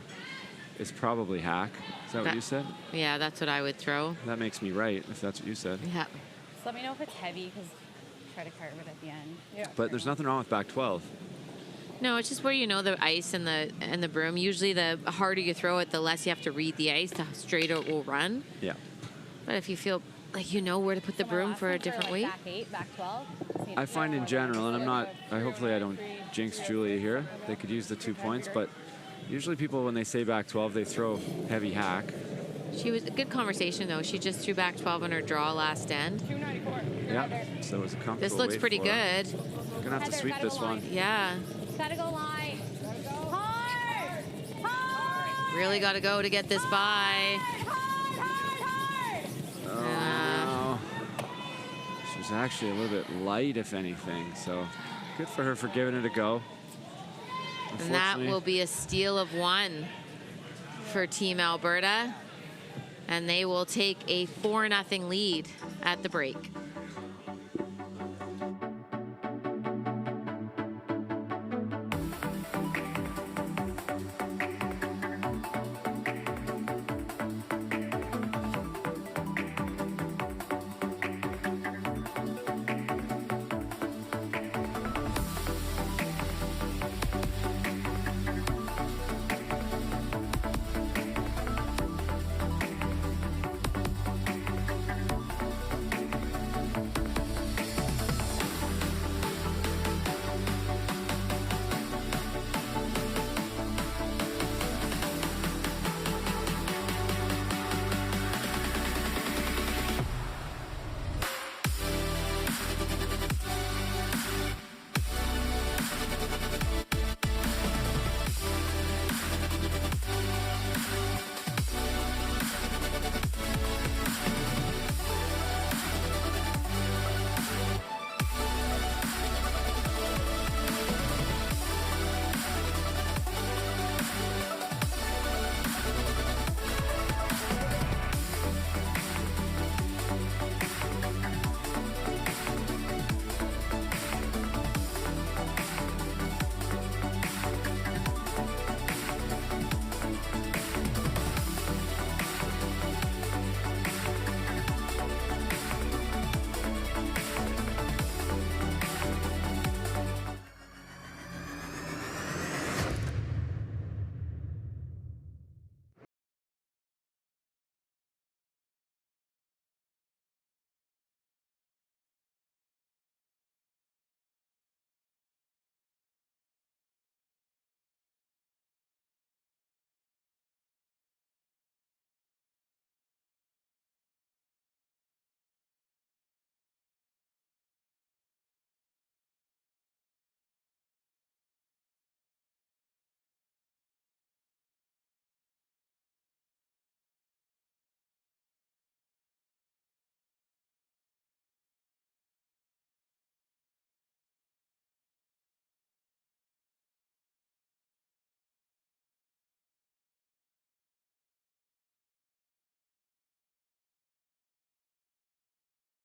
is probably hack. Is that what you said? Yeah, that's what I would throw. That makes me right, if that's what you said. Yeah. Just let me know if it's heavy, because try to carve it at the end. Yeah. But there's nothing wrong with back 12. No, it's just where you know the ice and the broom. Usually the harder you throw it, the less you have to read the ice, the straighter it will run. Yeah. But if you feel like you know where to put the broom for a different weight. Back 8, back 12. I find in general, and I'm not, hopefully I don't jinx Julia here. They could use the 2 points, but usually people, when they say back 12, they throw heavy hack. She was a good conversation though. She just threw back 12 on her draw last end. Yeah, so it was a comfortable This looks weight pretty for her. good. Gonna have to sweep this one. Yeah. Gotta go line. Hard. Hard. Really got to go to get this by. Oh, she was actually a little bit light, if anything. So good for her for giving it a go. And that will be a steal of 1 for Team Alberta. and they will take a 4-0 lead at the break.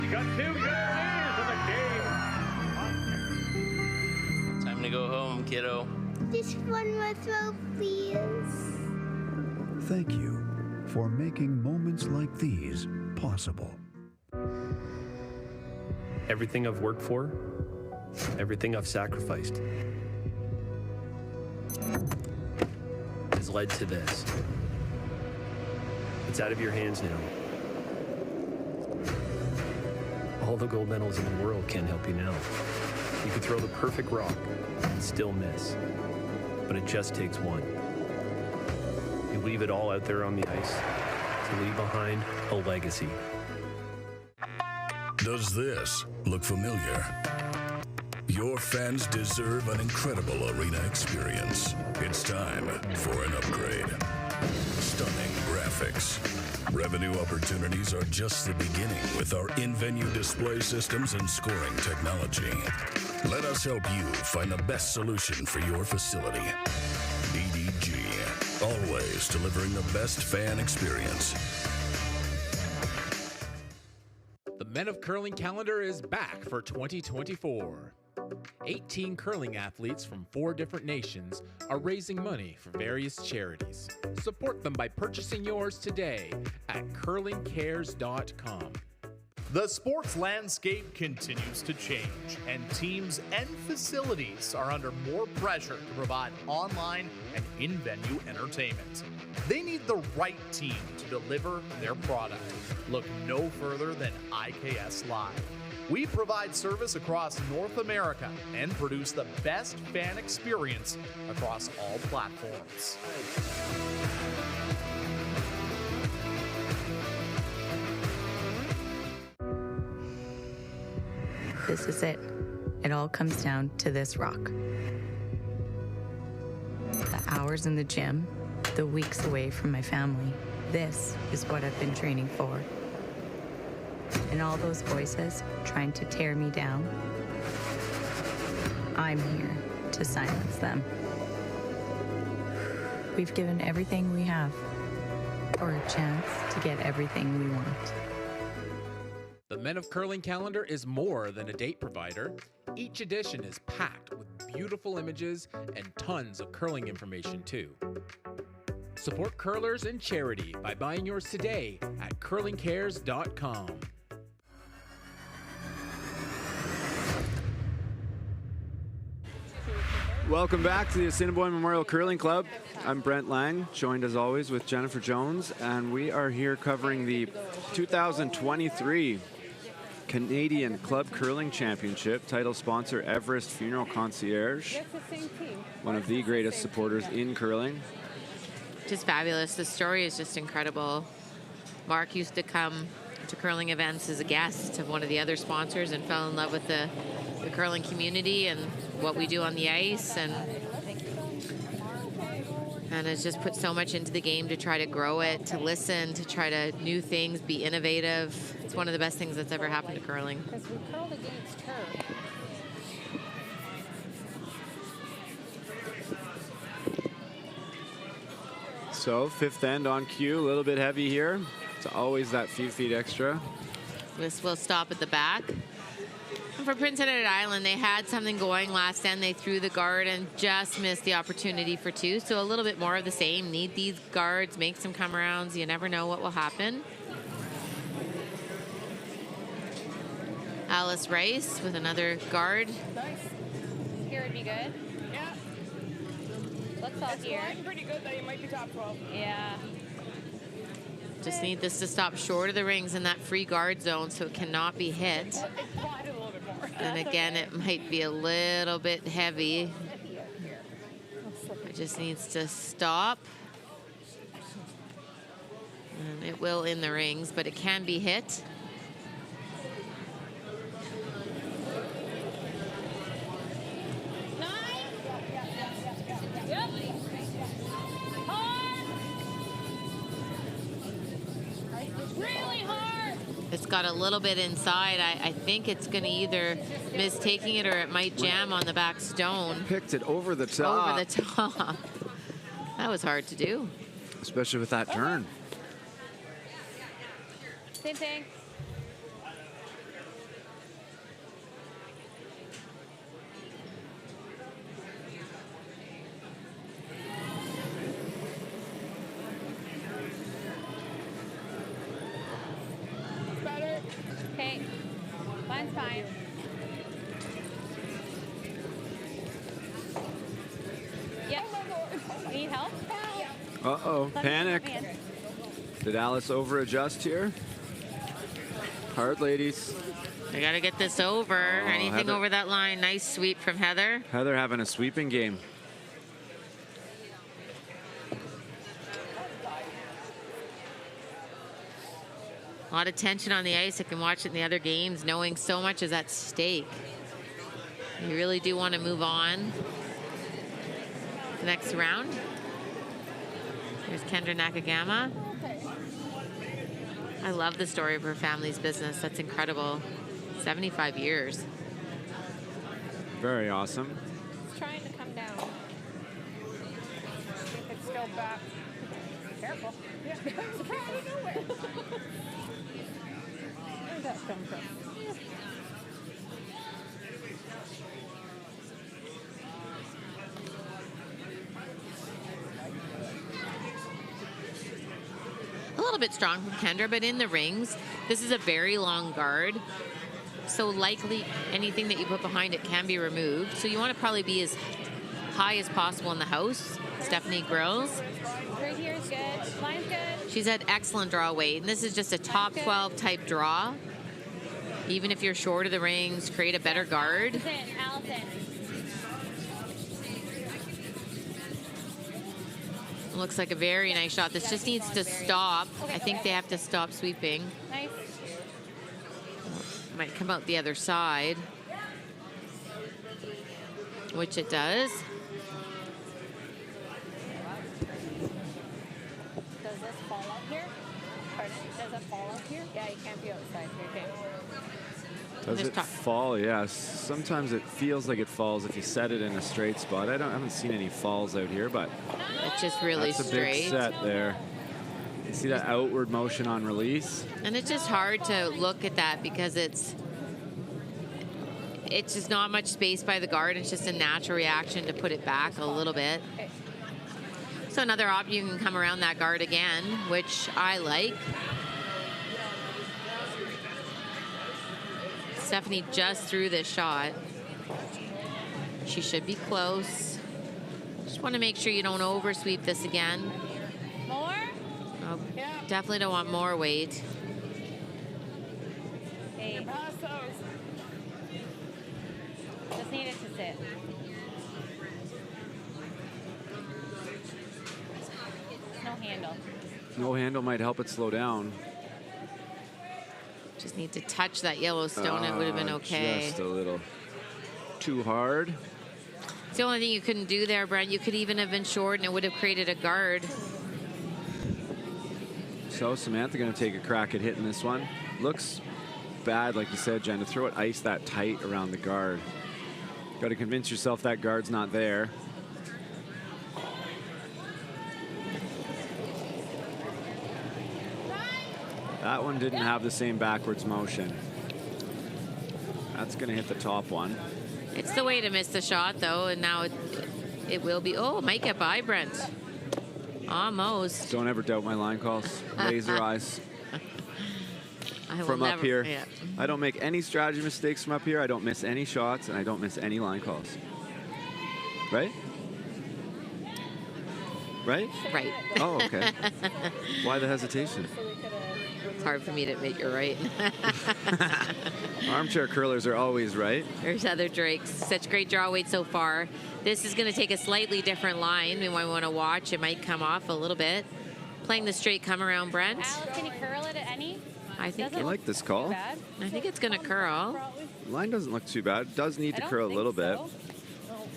You got two. There it is in the game. Time to go home, kiddo. Just one more throw, please. Thank you for making moments like these possible. Everything I've worked for, everything I've sacrificed, has led to this. It's out of your hands now. All the gold medals in the world can't help you now. You could throw the perfect rock and still miss, but it just takes one. You leave it all out there on the ice to leave behind a legacy. Does this look familiar? Your fans deserve an incredible arena experience. It's time for an upgrade. Stunning graphics. Revenue opportunities are just the beginning with our in-venue display systems and scoring technology. Let us help you find the best solution for your facility. EDG, always delivering the best fan experience. The Men of Curling calendar is back for 2024. 18 curling athletes from 4 different nations are raising money for various charities. Support them by purchasing yours today at curlingcares.com. The sports landscape continues to change, and teams and facilities are under more pressure to provide online and in-venue entertainment. They need the right team to deliver their product. Look no further than IKS Live. We provide service across North America and produce the best fan experience across all platforms. This is it. It all comes down to this rock. The hours in the gym, the weeks away from my family. This is what I've been training for. And all those voices trying to tear me down, I'm here to silence them. We've given everything we have. or a chance to get everything we want. The Men of Curling calendar is more than a date provider. Each edition is packed with beautiful images and tons of curling information too. Support curlers and charity by buying yours today at curlingcares.com. Welcome back to the Assiniboine Memorial Curling Club. I'm Brent Lang, joined as always with Jennifer Jones, and we are here covering the 2023 Canadian Club Curling Championship. Title sponsor Everest Funeral Concierge, one of the greatest supporters in curling. Just fabulous. The story is just incredible. Mark used to come to curling events as a guest of one of the other sponsors and fell in love with the curling community and what we do on the ice, and has just put so much into the game to try to grow it, to listen, to try to new things, be innovative. It's one of the best things that's ever happened to curling. Because we curled against her. So fifth end on cue, a little bit heavy here. It's always that few feet extra. This will stop at the back. And for Prince Edward Island, they had something going last end. They threw the guard and just missed the opportunity for two. So a little bit more of the same. Need these guards, make some come arounds. You never know what will happen. Alice Rice with another guard. Nice. Here would be good. Yeah. Let's all here. It's pretty good that you might be top 12. Yeah. Just need this to stop short of the rings in that free guard zone so it cannot be hit. And again, it might be a little bit heavy. It just needs to stop. And it will in the rings, but it can be hit. It's got a little bit inside. I think it's going to either miss taking it or it might jam on the back stone. Picked it over the top. Over the top. That was hard to do. Especially with that turn. Same thing. Okay, mine's fine. Yep. Need help? Uh-oh, panic. Did Alice over-adjust here? Hard, ladies. I got to get this over. Anything Heather. over that line. Nice sweep from Heather. Heather having a sweeping game. A lot of tension on the ice. I can watch it in the other games, knowing so much is at stake. You really do want to move on. Next round. Here's Kendra Nakagama. I love the story of her family's business. That's incredible. 75 years. Very awesome. It's trying to come down. If it's still back. Careful. Yeah. It's out of nowhere. Where'd that come from? A little bit strong from Kendra, but in the rings, this is a very long guard. So likely anything that you put behind it can be removed. So you want to probably be as high as possible in the house. Stephanie Grills. Right here is good. Line's good. She's had excellent draw weight, and this is just a top 12 type draw. Even if you're short of the rings, create a better guard. Allison. Looks like a very nice shot. This just needs to stop. I think they have to stop sweeping. Nice. Might come out the other side, which it does. Does this fall out here? Pardon? Does it fall out here? Yeah, you can't be outside here. Okay. Does it fall? Yes. Sometimes it feels like it falls if you set it in a straight spot. I haven't seen any falls out here, but it's just really that's a straight. big set there. You see that outward motion on release? And it's just hard to look at that because it's just not much space by the guard. It's just a natural reaction to put it back a little bit. So another option, you can come around that guard again, which I like. Stephanie just threw this shot. She should be close. Just want to make sure you don't oversweep this again. More? Oh, definitely don't want more weight. Hey. Just need it to sit. No handle. No handle might help it slow down. Just need to touch that yellow stone. It would have been okay. Just a little too hard. It's the only thing you couldn't do there, Brent. You could even have been short and it would have created a guard. So Samantha going to take a crack at hitting this one. Looks bad, like you said, Jen, to throw it ice that tight around the guard. Got to convince yourself that guard's not there. That one didn't have the same backwards motion. That's going to hit the top one. It's the way to miss the shot, though, and now it will be. Oh, might get by, Brent. Almost. Don't ever doubt my line calls. Laser eyes. From up here. Yeah. I don't make any strategy mistakes from up here. I don't miss any shots, and I don't miss any line calls. Right? Right? Right. Oh, okay. Why the hesitation? It's hard for me to make it right. Armchair curlers are always right. There's Heather Drake. Such great draw weight so far. This is going to take a slightly different line. We might want to watch. It might come off a little bit. Playing the straight come around, Brent. Alice, can you curl it at any? I think I like this call. I think it's going to curl. Line doesn't look too bad. It does need to curl a little bit.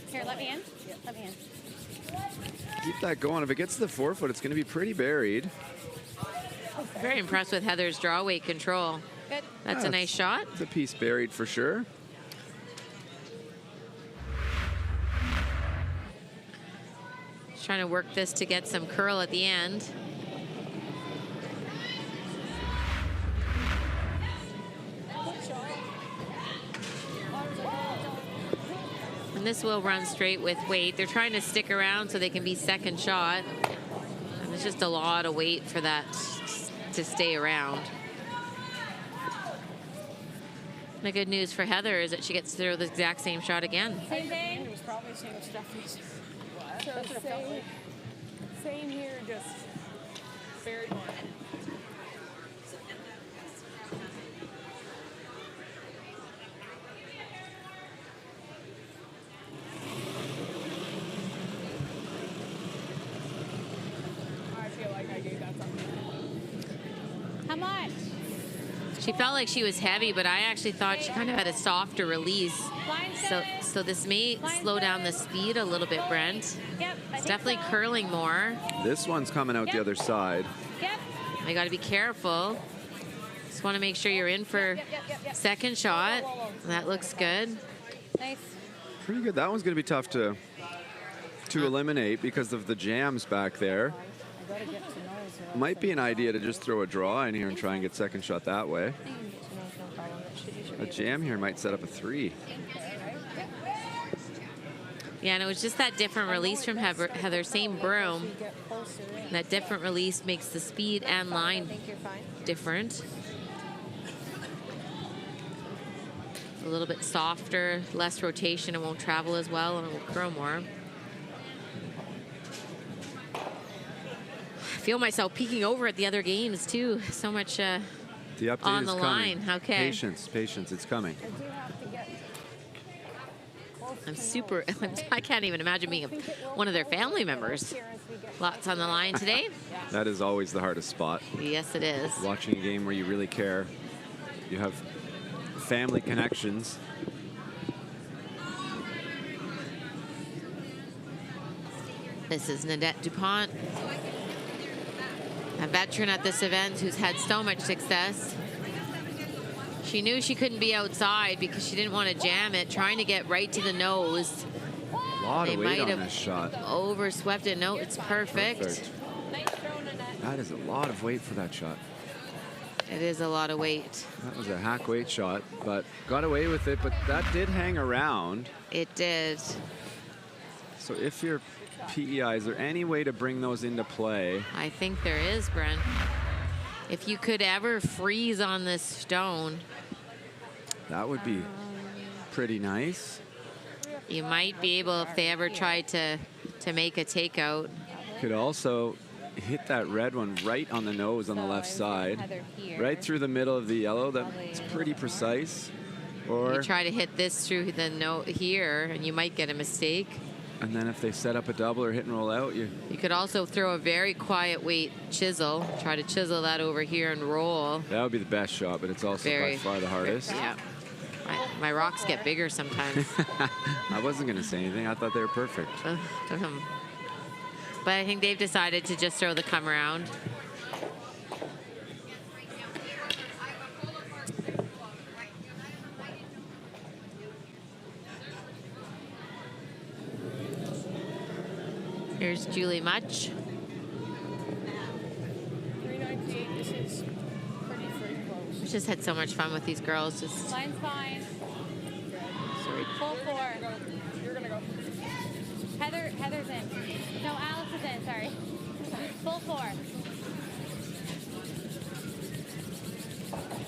Here, let me in. Let me in. Keep that going. If it gets to the 4 foot, it's going to be pretty buried. Very impressed with Heather's draw weight control. Good. That's a nice shot. It's a piece buried for sure. Just trying to work this to get some curl at the end. And this will run straight with weight. They're trying to stick around so they can be second shot. And there's just a lot of weight for that to stay around. The good news for Heather is that she gets to throw the exact same shot again. Same thing? It was probably the same stuff. So same here, just buried more. I feel like I gave that something. How much? She felt like she was heavy, but I actually thought she kind of had a softer release. So this may slow down the speed a little bit, Brent. Yep. It's definitely curling more. This one's coming out the other side. Yep. You got to be careful. Just want to make sure you're in for second shot. That looks good. Nice. Pretty good. That one's going to be tough to eliminate because of the jams back there. Might be an idea to just throw a draw in here and try and get second shot that way. A jam here might set up a 3. Yeah, and it was just that different release from Heather. Same broom. That different release makes the speed and line different. A little bit softer, less rotation. It won't travel as well and it will curl more. I feel myself peeking over at the other games too. So much the update on is the coming. line. Okay. Patience, patience. It's coming. I'm super, I can't even imagine being one of their family members. Lots on the line today. That is always the hardest spot. Yes, it is. Watching a game where you really care. You have family connections. This is Nadette DuPont, a veteran at this event who's had so much success. She knew she couldn't be outside because she didn't want to jam it, trying to get right to the nose. A lot of weight on this shot. Overswept it. No, it's perfect. Nice throw, Nanette. That is a lot of weight for that shot. It is a lot of weight. That was a hack weight shot, but got away with it, but that did hang around. It did. So if you're PEI, is there any way to bring those into play? I think there is, Brent. If you could ever freeze on this stone, that would be pretty nice. You might be able, if they ever tried to make a takeout. Could also hit that red one right on the nose on the left side, right through the middle of the yellow. That's pretty precise. Or you try to hit this through the note here, and you might get a mistake. And then if they set up a double or hit and roll out, you could also throw a very quiet weight chisel. Try to chisel that over here and roll. That would be the best shot, but it's also by far the hardest. Yeah. My rocks get bigger sometimes. I wasn't going to say anything. I thought they were perfect. But I think they've decided to just throw the come around. Here's Julie Much. 398. This is pretty close. We just had so much fun with these girls. Just Line's fine. sorry. Full four. You're gonna go. Heather's in. No, Alice is in. Sorry. Full four.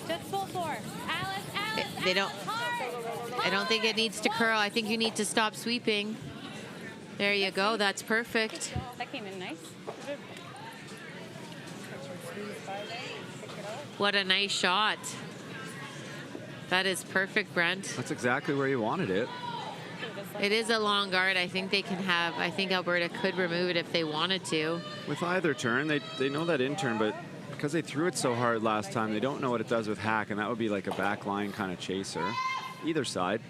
Just full four. Alice. They don't. Hard. I don't think it needs to curl. I think you need to stop sweeping. There you go. That's perfect. That came in nice. What a nice shot. That is perfect, Brent. That's exactly where you wanted it. It is a long guard. I think they can have, I think Alberta could remove it if they wanted to. With either turn, they know that in turn, but because they threw it so hard last time, they don't know what it does with hack, and that would be like a back line kind of chaser. Either side.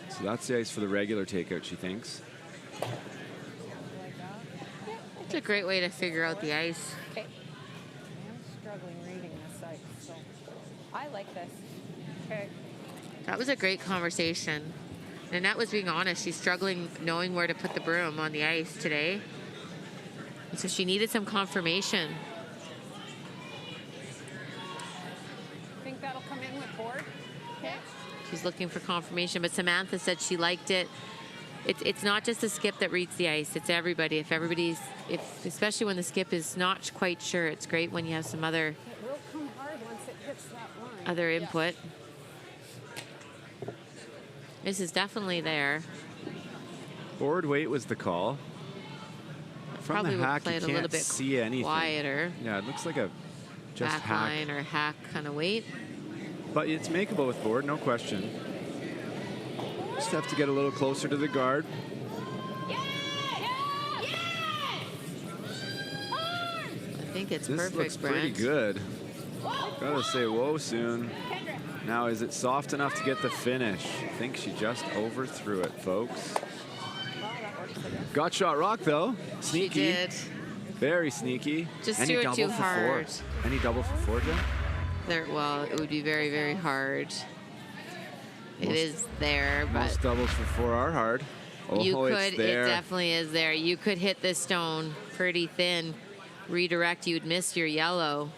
So that's the ice for the regular takeout, she thinks. It's a great way to figure out the ice. Okay. I'm struggling reading this ice, so I like this. Okay. That was a great conversation. Nanette was being honest. She's struggling knowing where to put the broom on the ice today. And so she needed some confirmation. Think that'll come in with board? Okay. She's looking for confirmation, but Samantha said she liked it. It's not just the skip that reads the ice. It's everybody. Especially when the skip is not quite sure, it's great when you have some other It will come hard once it hits that line. other input. This is definitely there. Board weight was the call. From Probably the would hack, play you it a can't little bit see anything. quieter. Yeah, it looks like a just Back hack. line or hack kind of weight. But it's makeable with board, no question. Just have to get a little closer to the guard. I think it's This perfect, looks pretty Brent. good. Gotta say whoa soon. Now, is it soft enough to get the finish? I think she just overthrew it, folks. Got shot rock, though. Sneaky. She did. Very sneaky. Just Any threw it double too for hard. four? Any double for four, Jen? Well, it would be very, very hard. It is there, but Most doubles for four are hard. Oh, you could, it's there. it definitely is there. You could hit this stone pretty thin, redirect, you'd miss your yellow,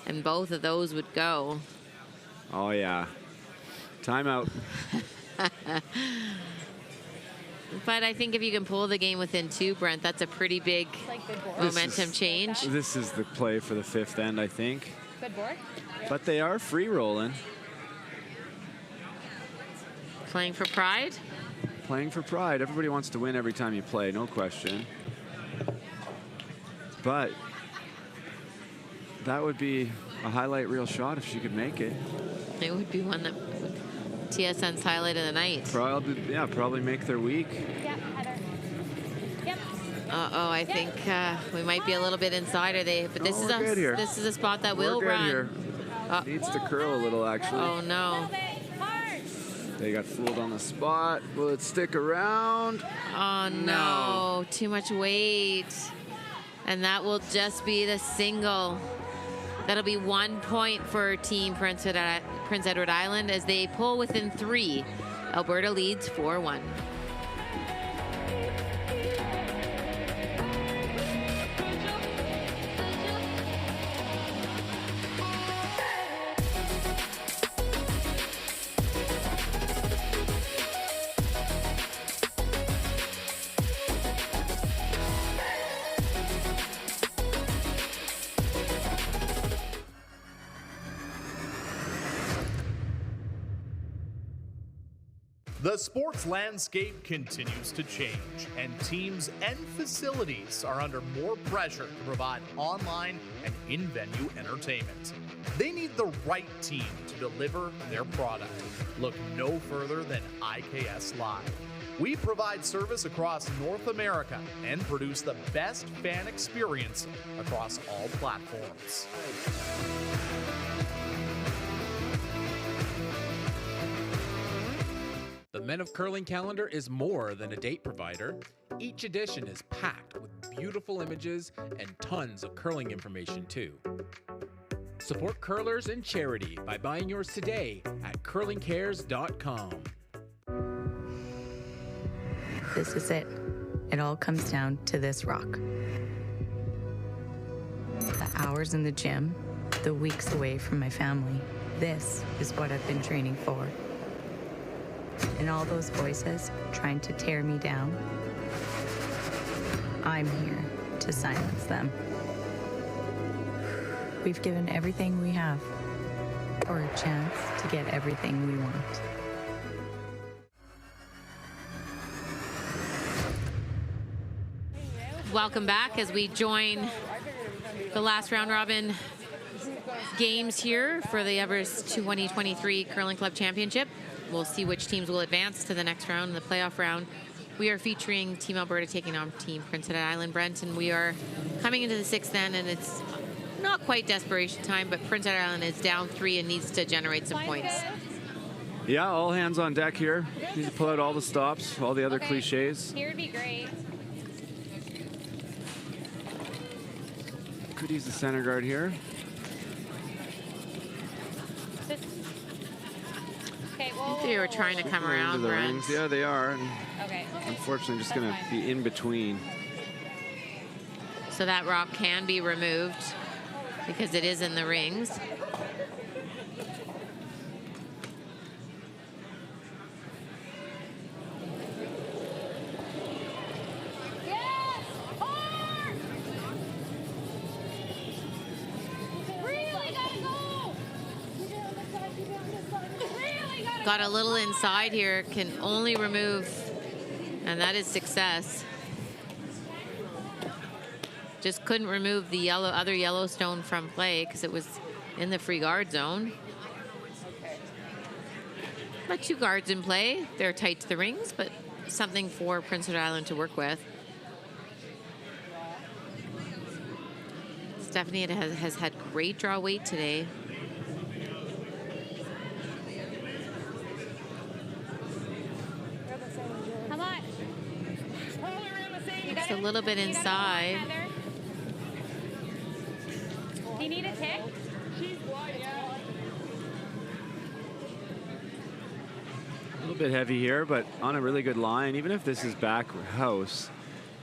and both of those would go. Oh, yeah. Timeout. But I think if you can pull the game within two, Brent, that's a pretty big momentum change. This is the play for the fifth end, I think. Good board. But they are free rolling. Playing for pride? Playing for pride. Everybody wants to win every time you play, no question. But that would be a highlight reel shot if she could make it. It would be one that TSN's highlight of the night. Probably make their week. Yeah, Heather. Yep. Uh-oh, I think we might be a little bit inside. But this we're good here. this is a spot that will We're good run. here. Needs to curl a little, actually. Oh no. They got fooled on the spot. Will it stick around? Oh no, too much weight. And that will just be the single. That'll be 1 point for Team Prince Edward Island as they pull within 3. Alberta leads 4-1. The sports landscape continues to change, and teams and facilities are under more pressure to provide online and in-venue entertainment. They need the right team to deliver their product. Look no further than IKS Live. We provide service across North America and produce the best fan experience across all platforms. The Men of Curling calendar is more than a date provider. Each edition is packed with beautiful images and tons of curling information too. Support curlers and charity by buying yours today at curlingcares.com. This is it. It all comes down to this rock. The hours in the gym, the weeks away from my family. This is what I've been training for. And all those voices trying to tear me down, I'm here to silence them. We've given everything we have for a chance to get everything we want. Welcome back as we join the last round robin games here for the Everest 2023 Curling Club Championship. We'll see which teams will advance to the next round, the playoff round. We are featuring Team Alberta taking on Team Prince Edward Island. Brent, and we are coming into the sixth end, and it's not quite desperation time, but Prince Edward Island is down 3 and needs to generate some points. Yeah, all hands on deck here. Need to pull out all the stops, all the other cliches. Here would be great. Could use the center guard here. Okay, I think they were trying to come around, the Brent. rings. Yeah, they are. And okay. unfortunately, just going to be in between. So that rock can be removed because it is in the rings. Got a little inside here, can only remove, and that is success. Just couldn't remove the other Yellowstone from play because it was in the free guard zone. But 2 guards in play. They're tight to the rings, but something for Prince Edward Island to work with. Stephanie has had great draw weight today. Just a little bit inside. Do you need a tick? A little bit heavy here, but on a really good line. Even if this is back house,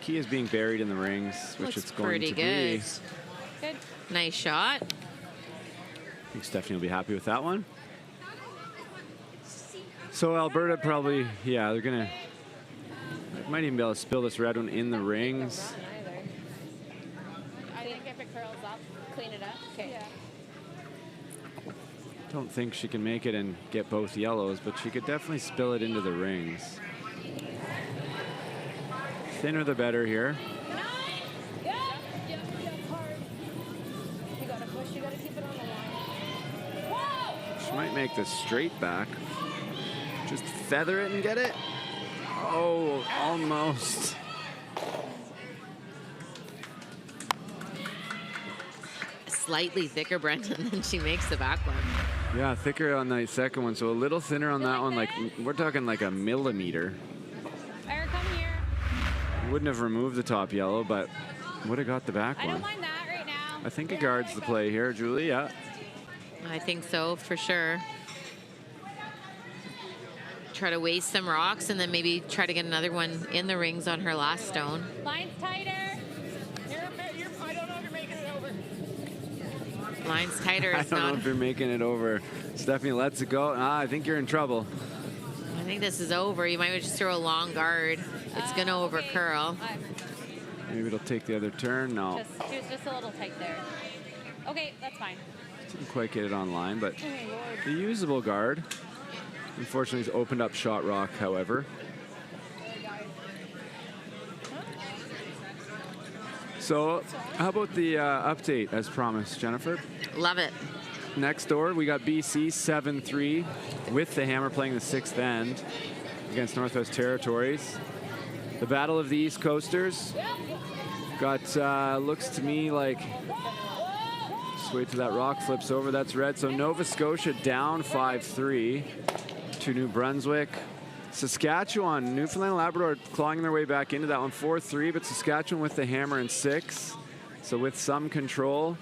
key is being buried in the rings, which it's going to pretty be. Good. Nice shot. I think Stephanie will be happy with that one. So Alberta probably, yeah, they're going to, might even be able to spill this red one in the rings. I think if it curls up, clean it up. Okay. Yeah. Don't think she can make it and get both yellows, but she could definitely spill it into the rings. Thinner the better here. She might make this straight back. Just feather it and get it. Oh, almost. Slightly thicker, Brendan, than she makes the back one. Yeah, thicker on the second one, so a little thinner on that one. Like we're talking like a millimeter. Eric, come here. Wouldn't have removed the top yellow, but would have got the back one. I don't mind that right now. I think it guards the play here, Julie. Yeah. I think so, for sure. Try to waste some rocks and then maybe try to get another one in the rings on her last stone. Line's tighter. I don't know if you're making it over. Line's tighter. I don't know if you're making it over. Stephanie lets it go. I think you're in trouble. I think this is over. You might just throw a long guard. It's going to over curl. Maybe it'll take the other turn. No. She was just a little tight there. Okay, that's fine. Didn't quite get it on line, but the usable guard. Unfortunately, he's opened up shot rock, however. So, how about the update as promised, Jennifer? Love it. Next door, we got BC 7-3 with the Hammer playing the 6th end against Northwest Territories. The Battle of the East Coasters got, looks to me like, just wait till that rock flips over, that's red. So Nova Scotia down 5-3 to New Brunswick. Saskatchewan, Newfoundland and Labrador clawing their way back into that one, 4-3, but Saskatchewan with the hammer in 6, so with some control.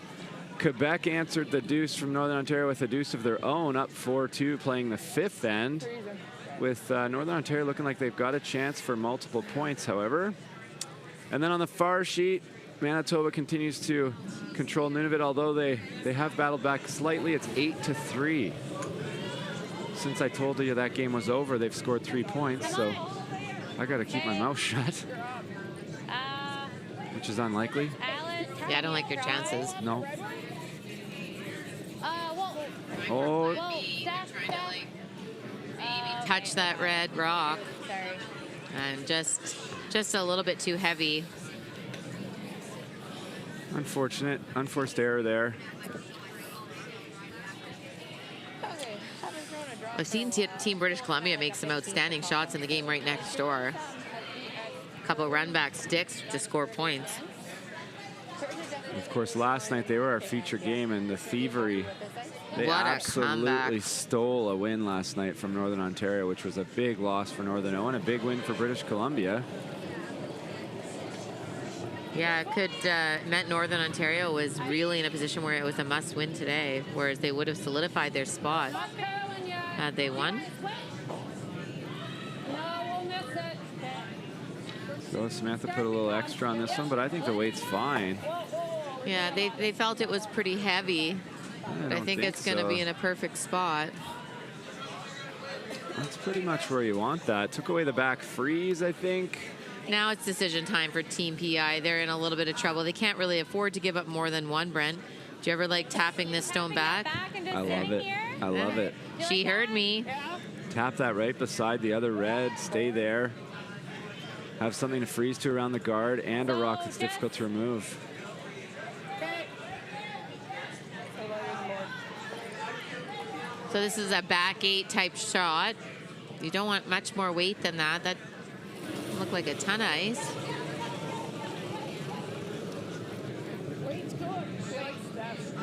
Quebec answered the deuce from Northern Ontario with a deuce of their own, up 4-2, playing the 5th end, with Northern Ontario looking like they've got a chance for multiple points, however. And then on the far sheet, Manitoba continues to control Nunavut, although they have battled back slightly. It's 8-3. Since I told you that game was over, they've scored 3 points, so I got to keep my mouth shut, which is unlikely. Yeah, I don't like your chances. No. Oh. Touch that red rock. And just a little bit too heavy. Unfortunate, unforced error there. I've seen Team British Columbia make some outstanding shots in the game right next door. A couple run back sticks to score points. Of course, last night they were our feature game, and the Thievery, they absolutely stole a win last night from Northern Ontario, which was a big loss for Northern Owen, a big win for British Columbia. Yeah, it could meant Northern Ontario was really in a position where it was a must-win today, whereas they would have solidified their spot had they won. So Samantha put a little extra on this one, but I think the weight's fine. Yeah, they felt it was pretty heavy, but I think it's going to be in a perfect spot. That's pretty much where you want that. Took away the back freeze, I think. Now it's decision time for Team PI. They're in a little bit of trouble. They can't really afford to give up more than one, Brent. Do you ever like tapping this stone back? I love it. I love it. She heard me. Tap that right beside the other red. Stay there. Have something to freeze to around the guard and a rock that's difficult to remove. So this is a back 8 type shot. You don't want much more weight than that. That looked like a ton of ice.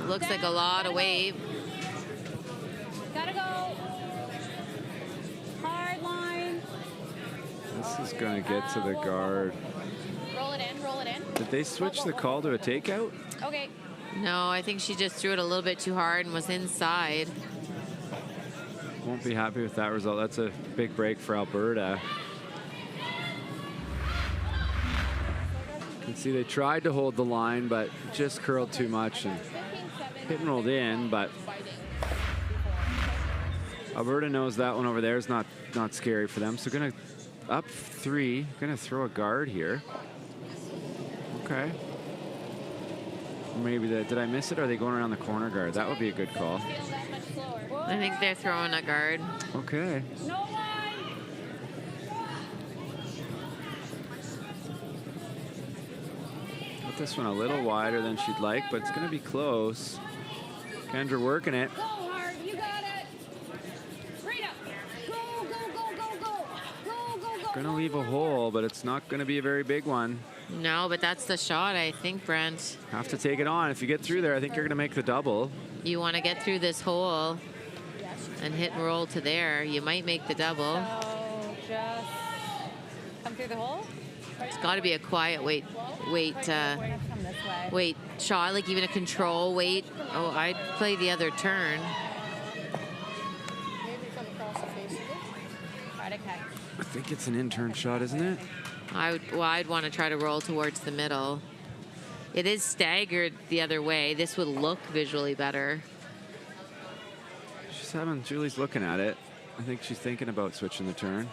Looks like a lot of weight. Gotta go. Hard line. This is going to get to the guard. Roll it in, roll it in. Did they switch the call to a takeout? Okay. No, I think she just threw it a little bit too hard and was inside. Won't be happy with that result. That's a big break for Alberta. You can see they tried to hold the line, but just curled too much and hit and rolled in, but Alberta knows that one over there is not scary for them. So gonna up 3, gonna throw a guard here. Okay. Maybe did I miss it? Or are they going around the corner guard? That would be a good call. I think they're throwing a guard. Okay. Put this one a little wider than she'd like, but it's going to be close. Kendra working it. Go hard, you got it. Rita, go, go, go, go, go. Go, go, go. Going to leave a hole, but it's not going to be a very big one. No, but that's the shot, I think, Brent. Have to take it on. If you get through there, I think you're going to make the double. You want to get through this hole and hit and roll to there. You might make the double. So just come through the hole? It's got to be a quiet weight shot, like even a control weight. Oh, I'd play the other turn. I think it's an in-turn shot, isn't it? I'd want to try to roll towards the middle. It is staggered the other way. This would look visually better. Julie's looking at it. I think she's thinking about switching the turn.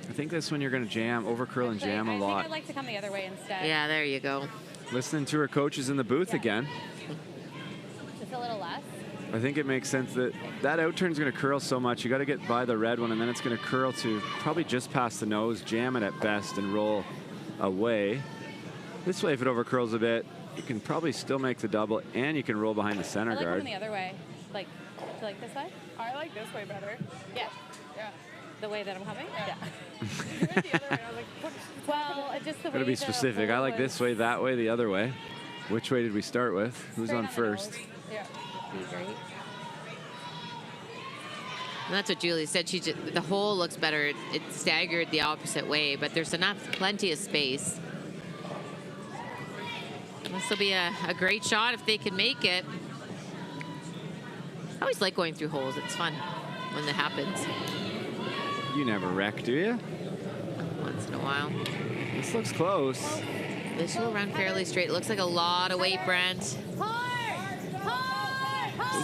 I think this one you're going to jam, over curl and jam a lot. I think I'd like to come the other way instead. Yeah, there you go. Listening to her coaches in the booth again. Just a little less? I think it makes sense that that out turn is going to curl so much. You got to get by the red one, and then it's going to curl to probably just past the nose, jam it at best, and roll away. This way, if it over curls a bit, you can probably still make the double, and you can roll behind the center I like guard. going the other way. Like, do you like this way? I like this way better. Yeah. Yeah. The way that I'm coming? Yeah. You went the other way. I was like, well, just the way. Got to be specific. I like this way, that way, the other way. Which way did we start with? Who's on first? Yeah. Be great. And that's what Julie said. The hole looks better. It staggered the opposite way, but there's plenty of space. This will be a great shot if they can make it. I always like going through holes. It's fun when that happens. You never wreck, do you? Once in a while. This looks close. This will run fairly straight. It looks like a lot of weight, Brent.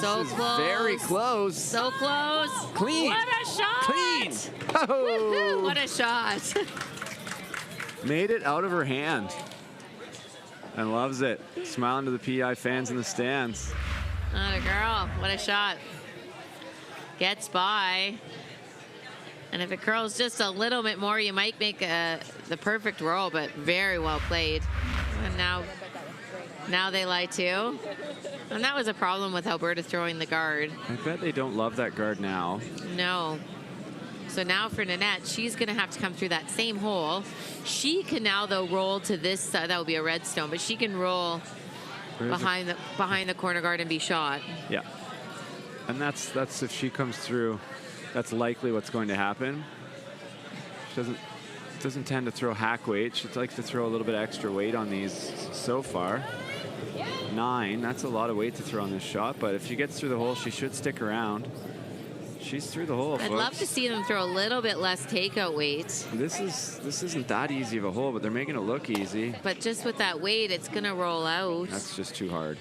So close. Very close. So close. Clean. What a shot. Clean. Oh. What a shot. Made it out of her hand. And loves it. Smiling to the PI fans in the stands. Not a girl. What a shot. Gets by. And if it curls just a little bit more, you might make the perfect roll, but very well played. And now they lie too. And that was a problem with Alberta throwing the guard. I bet they don't love that guard now. No. So now for Nanette, she's going to have to come through that same hole. She can now, though, roll to this side. That would be a red stone, but she can roll behind the corner guard and be shot. Yeah. And that's if she comes through, that's likely what's going to happen. She doesn't tend to throw hack weight. She likes to throw a little bit extra weight on these so far. 9, that's a lot of weight to throw on this shot, but if she gets through the hole, she should stick around. She's through the hole, I'd love to see them throw a little bit less takeout weight. This isn't that easy of a hole, but they're making it look easy. But just with that weight, it's going to roll out. That's just too hard.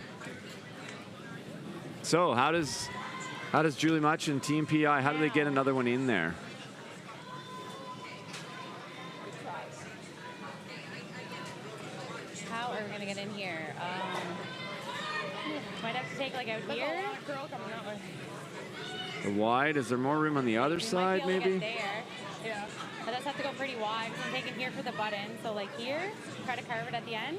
So how does Julie Much and Team PI, how do they get another one in there? How are we going to get in here? Might have to take like out here. The wide, is there more room on the other side maybe? There. Yeah. I just have to go pretty wide. I'm taking here for the button. So like here, try to carve it at the end.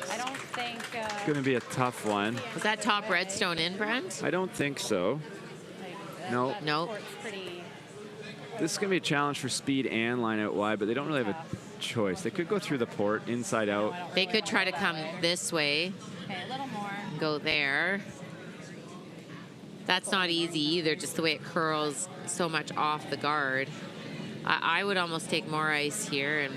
I don't think... It's going to be a tough one. Was that top redstone in, Brent? I don't think so. No. No. This is going to be a challenge for speed and line out wide, but they don't really have a choice. They could go through the port, inside out. They could try to come this way. Okay, a little more. Go there. That's not easy either, just the way it curls so much off the guard. I would almost take more ice here. And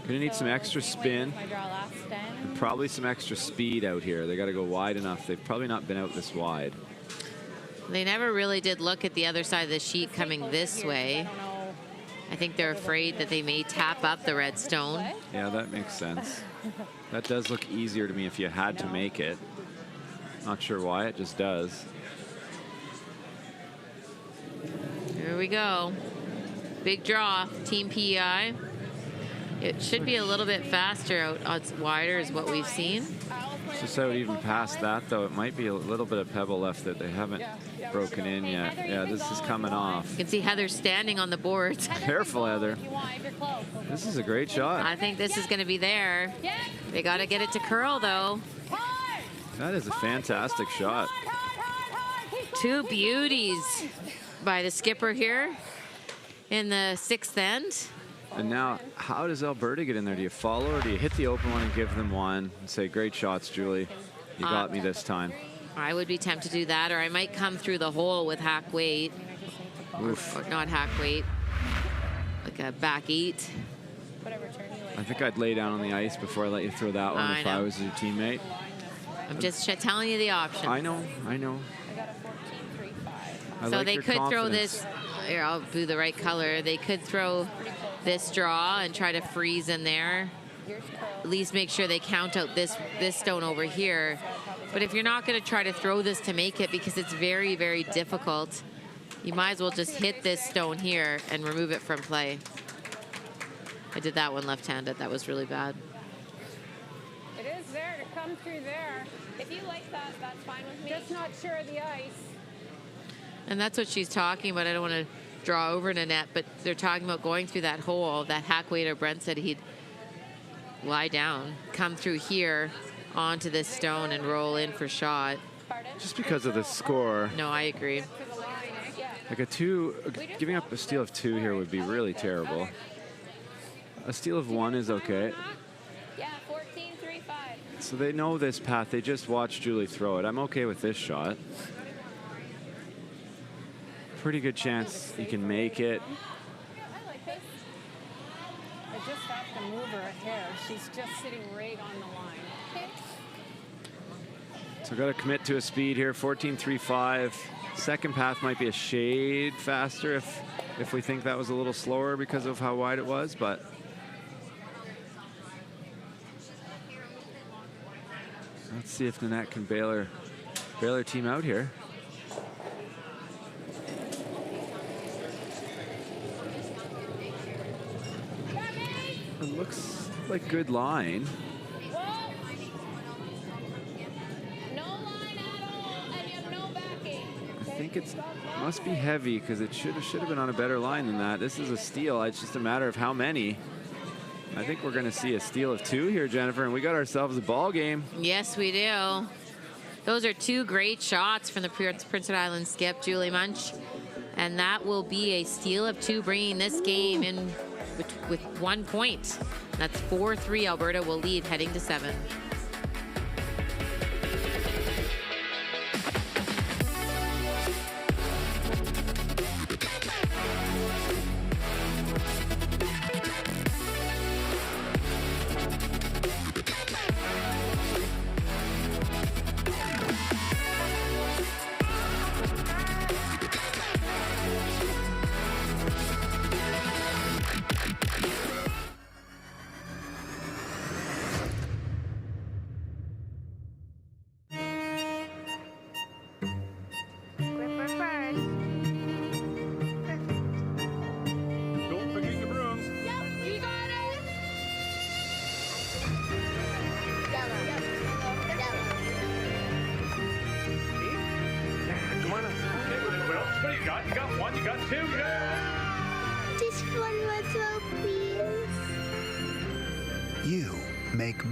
Gonna need some extra spin. And probably some extra speed out here. They got to go wide enough. They've probably not been out this wide. They never really did look at the other side of the sheet coming this way. I think they're afraid that they may tap up the red stone. Yeah, that makes sense. That does look easier to me if you had to make it. Not sure why, it just does. Here we go. Big draw, Team PEI. It should be a little bit faster out wider is what we've seen. Just out even past that, though, it might be a little bit of pebble left that they haven't broken in yet. Yeah, this is coming off. You can see Heather standing on the boards. Careful, Heather. This is a great shot. I think this is going to be there. They got to get it to curl, though. That is a fantastic shot. Two beauties by the skipper here in the 6th end. And now, how does Alberta get in there? Do you follow, or do you hit the open one and give them one and say, great shots, Julie. You got me this time. I would be tempted to do that, or I might come through the hole with hack weight. Oof. Or not hack weight, like a back 8. I think I'd lay down on the ice before I let you throw that one if I was your teammate. I'm just telling you the options. I know. So they could throw this. Here, I'll do the right color. They could throw this draw and try to freeze in there. At least make sure they count out this stone over here. But if you're not going to try to throw this to make it, because it's very, very difficult, you might as well just hit this stone here and remove it from play. I did that one left-handed. That was really bad. It is there to come through there. If you like that, that's fine with me. Just not sure of the ice. And that's what she's talking about. I don't want to draw over Nanette, but they're talking about going through that hole. That hack waiter, Brent said he'd lie down, come through here onto this stone and roll in for shot. Just because of the score. No, I agree. Like a 2, giving up a steal of 2 here would be really terrible. A steal of 1 is okay. Yeah, 14-3-5. So they know this path. They just watched Julie throw it. I'm okay with this shot. Pretty good chance you can make it. I like this. I just have to move her a hair. She's just sitting right on the line. So got to commit to a speed here, 14.35. Second path might be a shade faster if we think that was a little slower because of how wide it was, but let's see if Nanette can bail her team out here. It looks like good line. I think it must be heavy because it should have been on a better line than that. This is a steal. It's just a matter of how many. I think we're going to see a steal of 2 here, Jennifer, and we got ourselves a ball game. Yes, we do. Those are 2 great shots from the Prince Edward Island skip, Julie Munch, and that will be a steal of 2, bringing this game in with 1 point. That's 4-3. Alberta will lead heading to 7.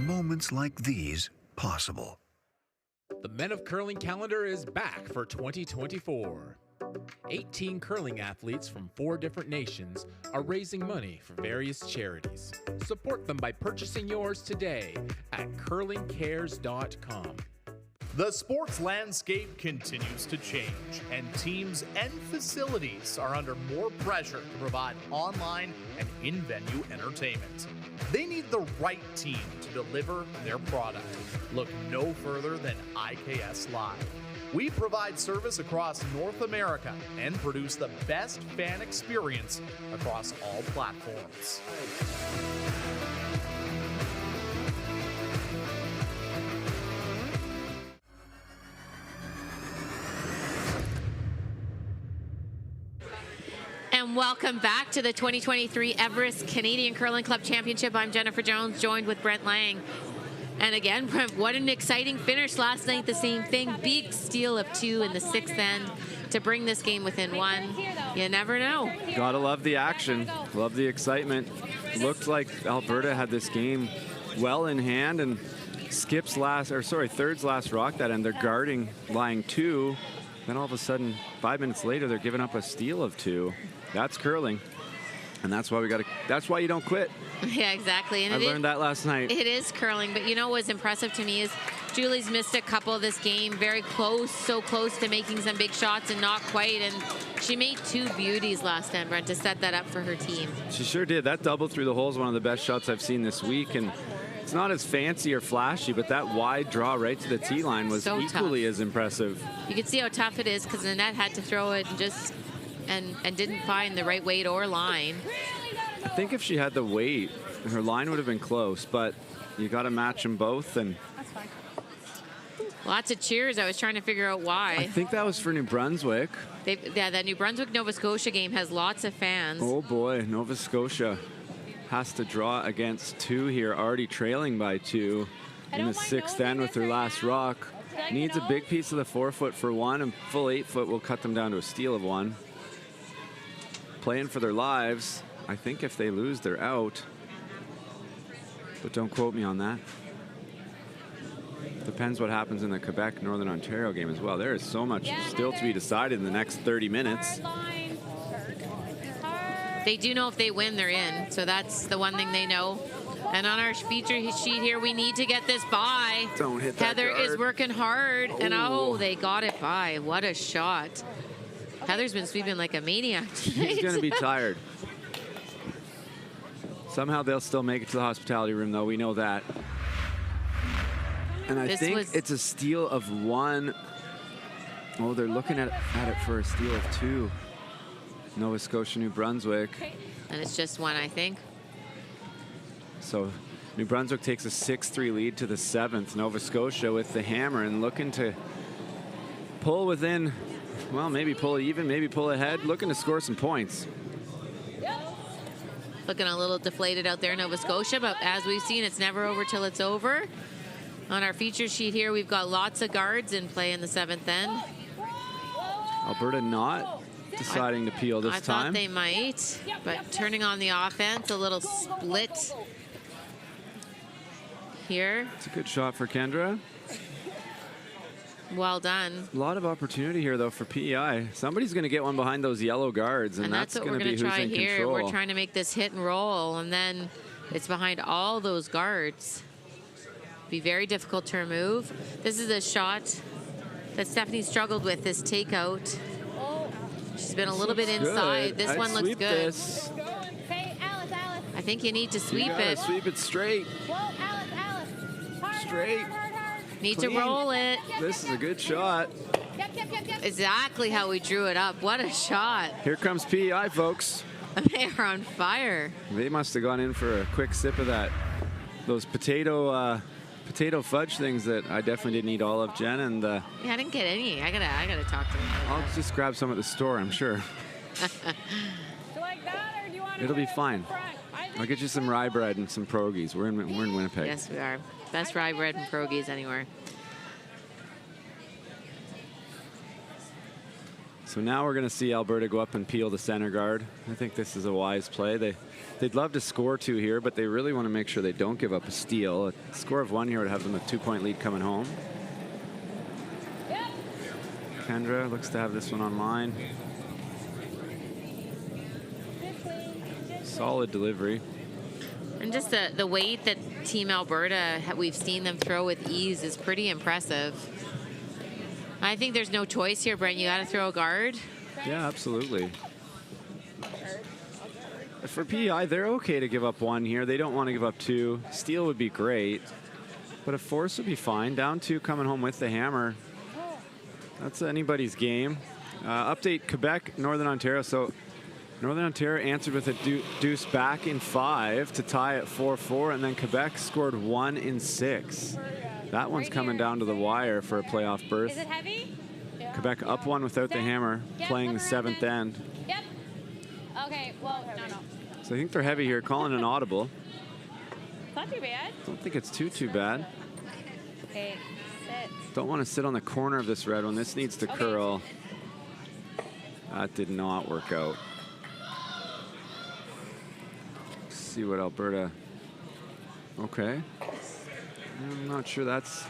Moments like these possible. The Men of Curling calendar is back for 2024. 18 curling athletes from 4 different nations are raising money for various charities. Support them by purchasing yours today at curlingcares.com. The sports landscape continues to change, and teams and facilities are under more pressure to provide online and in-venue entertainment. They need the right team to deliver their product. Look no further than IKS Live. We provide service across North America and produce the best fan experience across all platforms. And welcome back to the 2023 Everest Canadian Curling Club Championship. I'm Jennifer Jones, joined with Brent Lang. And again, Brent, what an exciting finish last night. The same thing, big steal of 2 in the 6th end to bring this game within 1. You never know. Gotta love the action, love the excitement. Looked like Alberta had this game well in hand, and Third's last rock that end. They're guarding line 2. Then all of a sudden, 5 minutes later, they're giving up a steal of 2. That's curling, and that's why that's why you don't quit. Yeah, exactly. And I learned that last night. It is curling, but you know what was impressive to me is Julie's missed a couple of this game, very close, so close to making some big shots and not quite, and she made 2 beauties last time, Brent, to set that up for her team. She sure did. That double through the hole is one of the best shots I've seen this week, and it's not as fancy or flashy, but that wide draw right to the tee line was so equally tough. As impressive. You can see how tough it is because Nanette had to throw it and didn't find the right weight or line. I think if she had the weight, her line would have been close, but you got to match them both. And that's fine. Lots of cheers. I was trying to figure out why. I think that was for New Brunswick. That New Brunswick-Nova Scotia game has lots of fans. Oh boy, Nova Scotia has to draw against 2 here, already trailing by 2. in the 6th end with their last rock. Needs a big piece of the 4-foot for 1, and full 8-foot will cut them down to a steal of 1. Playing for their lives. I think if they lose, they're out. But don't quote me on that. Depends what happens in the Quebec Northern Ontario game as well. There is so much still to be decided in the next 30 minutes. They do know if they win, they're in. So that's the one thing they know. And on our feature sheet here, we need to get this by. Don't hit that Heather guard. is working hard. And they got it by. What a shot. Heather's been sweeping like a maniac tonight. He's going to be tired. Somehow they'll still make it to the hospitality room, though. We know that. And I think it's a steal of 1. Oh, they're looking at it for a steal of 2. Nova Scotia, New Brunswick. And it's just 1, I think. So New Brunswick takes a 6-3 lead to the 7th. Nova Scotia with the hammer and looking to pull within, well, maybe pull even, maybe pull ahead, looking to score some points. Looking a little deflated out there, Nova Scotia, but as we've seen, it's never over till it's over. On our feature sheet here, we've got lots of guards in play in the 7th end. Alberta not deciding to peel this time. I thought they might, but turning on the offense, a little split here. It's a good shot for Kendra. Well done. A lot of opportunity here, though, for PEI. Somebody's going to get one behind those yellow guards, and that's what going we're to be going to who's try in here. control. We're trying to make this hit and roll, and then it's behind all those guards. Be very difficult to remove. This is a shot that Stephanie struggled with, this takeout. She's been a little bit inside. This one looks good. This. Hey, Alice. I think you need to sweep it. Sweep it straight. Whoa, Alice. Hard, Straight. hard. Need Clean. to roll it. This is a good shot. Yep. Exactly how we drew it up. What a shot. Here comes PEI, folks. They are on fire. They must have gone in for a quick sip of that. Those potato fudge things that I definitely didn't eat all of, Jen. And Yeah, I didn't get any. I gotta talk to them. I'll just grab some at the store, I'm sure. Do you like that, or do you want to It'll be put it fine. in front? I'll get you some rye bread and some pierogies. We're in Winnipeg. Yes, we are. Best rye bread and pierogies anywhere. So now we're going to see Alberta go up and peel the center guard. I think this is a wise play. They'd love to score 2 here, but they really want to make sure they don't give up a steal. A score of 1 here would have them a 2-point lead coming home. Kendra looks to have this one online. Solid delivery. And just the weight that Team Alberta, we've seen them throw with ease, is pretty impressive. I think there's no choice here, Brent. You got to throw a guard. Yeah, absolutely. For PEI, they're okay to give up 1 here. They don't want to give up 2. Steal would be great, but a force would be fine. Down 2 coming home with the hammer. That's anybody's game. Update Quebec, Northern Ontario. So Northern Ontario answered with a deuce back in 5 to tie at 4-4, and then Quebec scored 1 in 6. That one's coming down to the wire for a playoff berth. Is it heavy? Quebec up 1 without the hammer, playing the 7th end. Yep. Okay, well, no. So I think they're heavy here, calling an audible. It's not too bad. Don't think it's too bad. Okay, sit. Don't want to sit on the corner of this red one. This needs to curl. That did not work out. Let's see what Alberta. Okay. I'm not sure that's.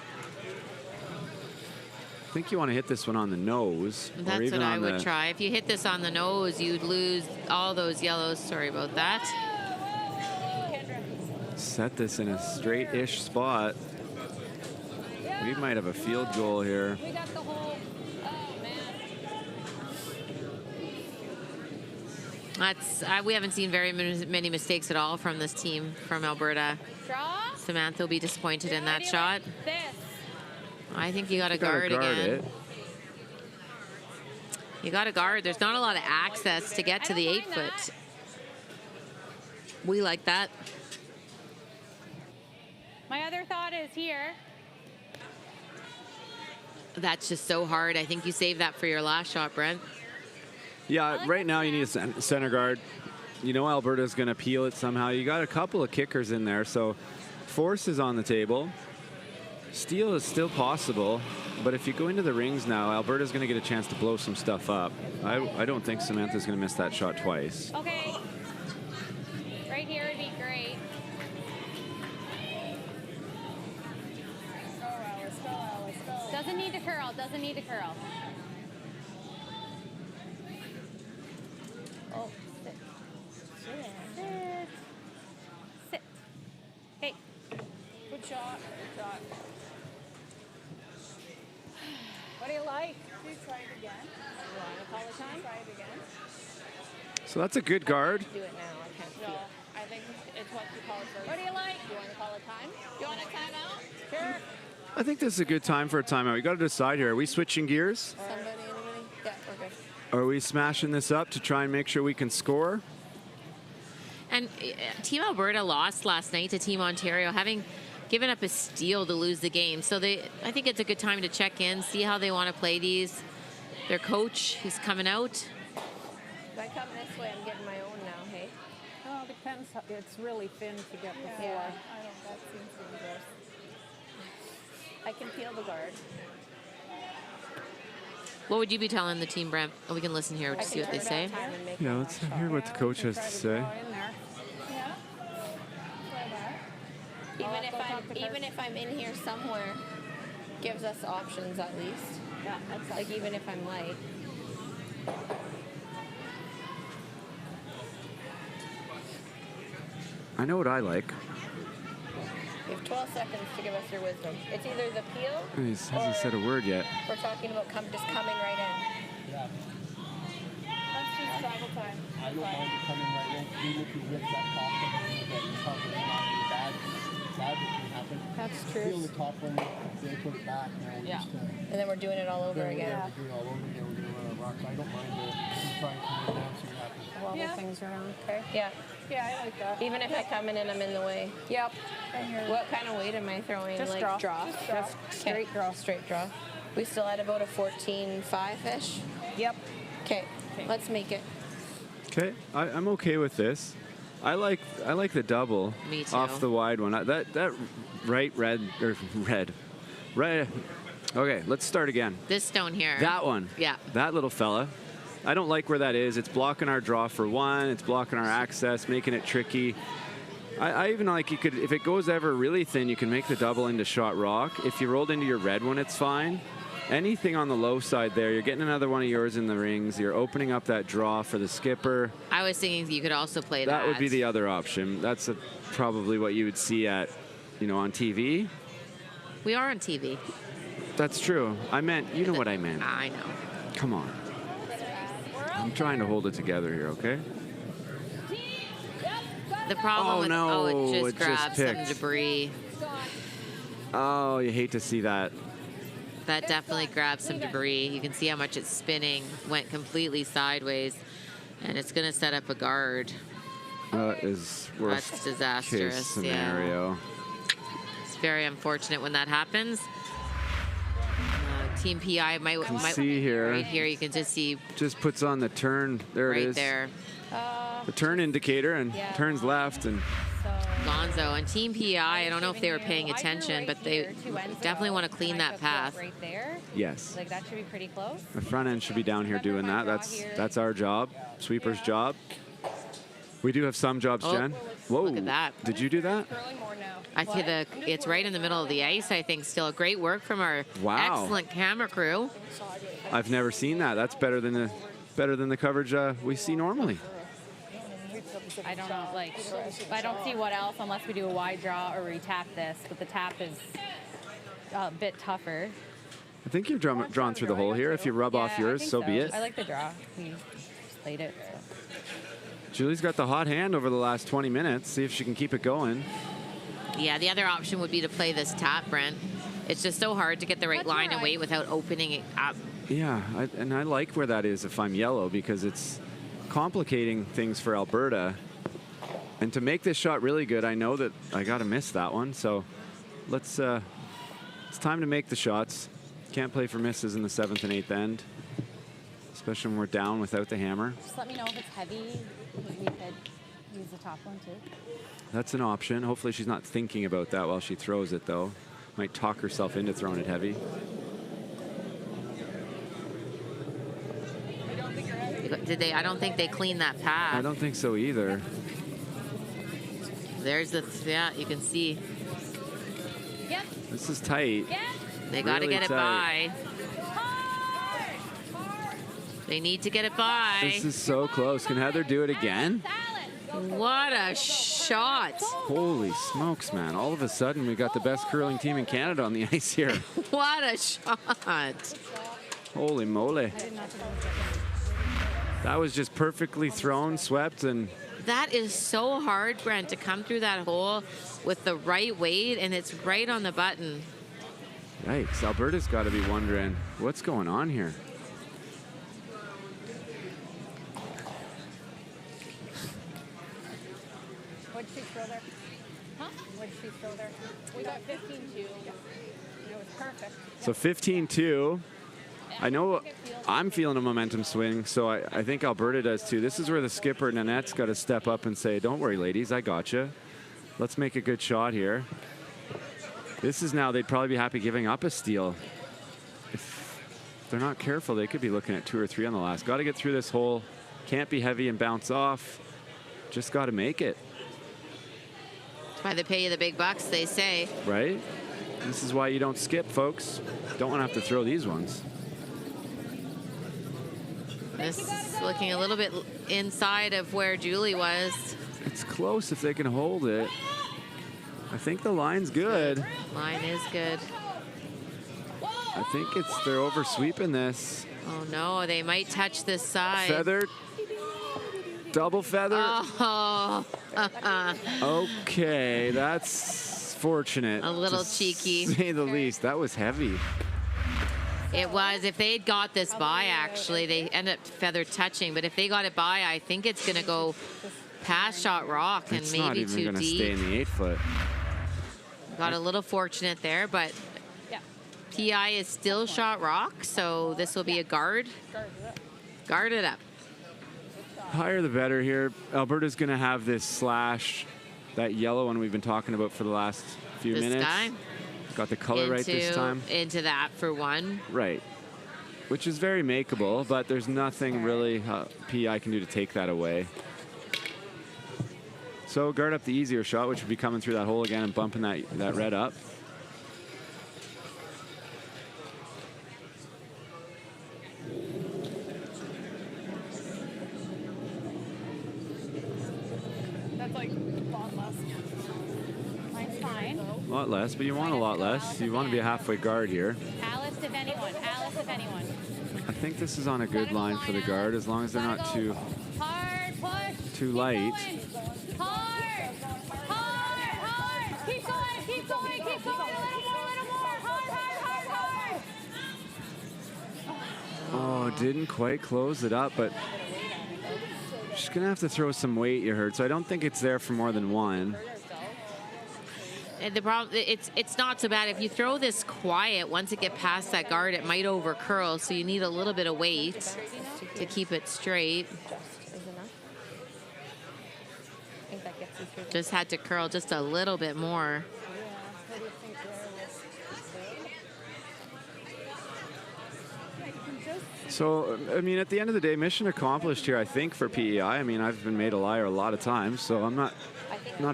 I think you want to hit this one on the nose. That's or even what I on would the, try. If you hit this on the nose, you'd lose all those yellows. Sorry about that. Set this in a straight-ish spot. We might have a field goal here. We got the whole. We haven't seen very many mistakes at all from this team from Alberta. Draw. Samantha will be disappointed in that shot. This. I think you got to guard again. It. You got to guard. There's not a lot of access to get to the 8-foot. We like that. My other thought is here. That's just so hard. I think you save that for your last shot, Brent. Yeah, right now you need a center guard. You know Alberta's going to peel it somehow. You got a couple of kickers in there, so force is on the table. Steal is still possible, but if you go into the rings now, Alberta's going to get a chance to blow some stuff up. I don't think Samantha's going to miss that shot twice. Okay. Right here would be great. Go, Alice. Go, Alice. Go. Doesn't need to curl. Doesn't need to curl. Oh, sit. Sit. Sit. Hey. Good shot. Good shot. What do you like? Do you try it again? You want to call the time? Try it again. So that's a good guard. Do it now. I can't see No, it. I think it's what you call it first. What do you like? You want to call a time? You want a timeout? Sure. I think this is a good time for a timeout. We got to decide here. Are we switching gears? Somebody, anybody? Yeah, we're good. Are we smashing this up to try and make sure we can score? And Team Alberta lost last night to Team Ontario, having given up a steal to lose the game. So I think it's a good time to check in, see how they want to play these. Their coach, he's coming out. If I come this way, I'm getting my own now, hey? Well, it depends. It's really thin to get before. Yeah. I don't. That seems to be gross. I can feel the guard. What would you be telling the team, Brent? Oh, we can listen here to see what they say. Yeah, let's hear what the coach has to say. Yeah. Even if I'm in here somewhere, gives us options at least. Yeah, that's Like even if I'm light. I know what I like. You have 12 seconds to give us your wisdom. It's either the peel He hasn't said a word yet. we're talking about just coming right in. That's just travel time. I don't mind you coming right in, even if you rip that top one and you get top one on bad that can happen. That's true. Feel the top one, they put it back now. Yeah. Just, And then we're doing it all over then again. We're doing it all over again. We're going to run our rocks. I don't mind you trying to come down, see what happens. Wobble things around. Okay. Yeah. Yeah, I like that. Even if I come in and I'm in the way. Yep. And you're What kind of weight am I throwing? Just like draw. draw. Just draw. Straight draw. Straight draw. We still at about a 14.5-ish. Yep. Okay. Let's make it. Okay, I'm okay with this. I like the double Me too. off the wide one. That right red. Okay, let's start again. This stone here. That one. Yeah. That little fella. I don't like where that is. It's blocking our draw for one. It's blocking our access, making it tricky. I even like you could, if it goes ever really thin, you can make the double into shot rock. If you rolled into your red one, it's fine. Anything on the low side there, you're getting another one of yours in the rings. You're opening up that draw for the skipper. I was thinking you could also play that. That would be the other option. That's probably what you would see at, on TV. We are on TV. That's true. I meant, you know what I meant. I know. Come on. I'm trying to hold it together here, okay? The problem with it just grabbed some picked. debris. Oh, you hate to see that. That definitely grabbed some debris. You can see how much it's spinning. Went completely sideways, and it's going to set up a guard. That is worst That's disastrous. case scenario. It's very unfortunate when that happens. Team PI might see here. Right here, you can just see. Just puts on the turn. There right it is. There. The turn indicator and turns left and. Gonzo and Team PI. I don't know if they were paying attention, but they definitely want to clean that path. Right there. Yes. Like that should be pretty close. The front end should be down here doing that. That's our job. Sweeper's job. We do have some jobs, Jen. Whoa. Look at that. Did you do that? I see it's right in the middle of the ice, I think, still. Great work from our excellent camera crew. I've never seen that. That's better than the coverage we see normally. I don't know, I don't see what else unless we do a wide draw or we tap this, but the tap is a bit tougher. I think you've drawn through the hole here. If you rub off yours, so be it. I like the draw. We just played it. So. Julie's got the hot hand over the last 20 minutes. See if she can keep it going. Yeah, the other option would be to play this tap, Brent. It's just so hard to get the right line of weight without opening it up. Yeah, and I like where that is if I'm yellow because it's complicating things for Alberta. And to make this shot really good, I know that I got to miss that one. So it's time to make the shots. Can't play for misses in the 7th and 8th end, especially when we're down without the hammer. Just let me know if it's heavy. We could use the top one too. That's an option. Hopefully she's not thinking about that while she throws it, though. Might talk herself into throwing it heavy. Did they? I don't think they cleaned that path. I don't think so either. There's the, yeah, you can see. Yep. This is tight. Yep. They got to Really get it tight. by. They need to get it by. This is so close. Can Heather do it again? What a shot. Holy smokes, man. All of a sudden, we got the best curling team in Canada on the ice here. What a shot. Holy moly. That was just perfectly thrown, swept, and... That is so hard, Brent, to come through that hole with the right weight, and it's right on the button. Yikes. Alberta's got to be wondering, what's going on here? What'd she throw there? Huh? What'd she throw there? We got 15-2. It was perfect. So 15-2. I know I'm feeling a momentum swing, so I think Alberta does too. This is where the skipper, Nanette's got to step up and say, don't worry, ladies, I gotcha. Let's make a good shot here. This is now, they'd probably be happy giving up a steal. If they're not careful, they could be looking at 2 or 3 on the last. Got to get through this hole. Can't be heavy and bounce off. Just got to make it. That's why they pay you the big bucks, they say. Right? This is why you don't skip, folks. Don't want to have to throw these ones. This is looking a little bit inside of where Julie was. It's close if they can hold it. I think the line's good. Line is good. I think they're over sweeping this. Oh no, they might touch this side. Feather. Double feather. Oh. Okay, that's fortunate. A little to cheeky. say the least. That was heavy. It was. If they had got this by, actually, they end up feather touching. But if they got it by, I think it's going to go past shot rock and It's maybe not even too going to deep. stay in the 8-foot. Got a little fortunate there, but PI is still shot rock, so this will be a guard. Guard it up. Higher the better here. Alberta's going to have this slash, that yellow one we've been talking about for the last few This minutes. guy? Got the color right this time. Into that for one. Right. Which is very makeable, but there's nothing really PI can do to take that away. So guard up the easier shot, which would be coming through that hole again and bumping that red up. That's like a lot less. Mine's fine. A lot less, but you want a lot less. You want to be a halfway guard here. Alice, if anyone. Alice, if anyone. I think this is on a good line for the guard, as long as they're not too light. Hard. Keep going. A little more. Hard. Oh, didn't quite close it up, but she's going to have to throw some weight, you heard. So I don't think it's there for more than one. And the problem, it's not so bad. If you throw this quiet, once it get past that guard, it might over curl. So you need a little bit of weight to keep it straight. Just had to curl just a little bit more. So, I mean, at the end of the day, mission accomplished here, I think, for PEI. I mean, I've been made a liar a lot of times, so I'm not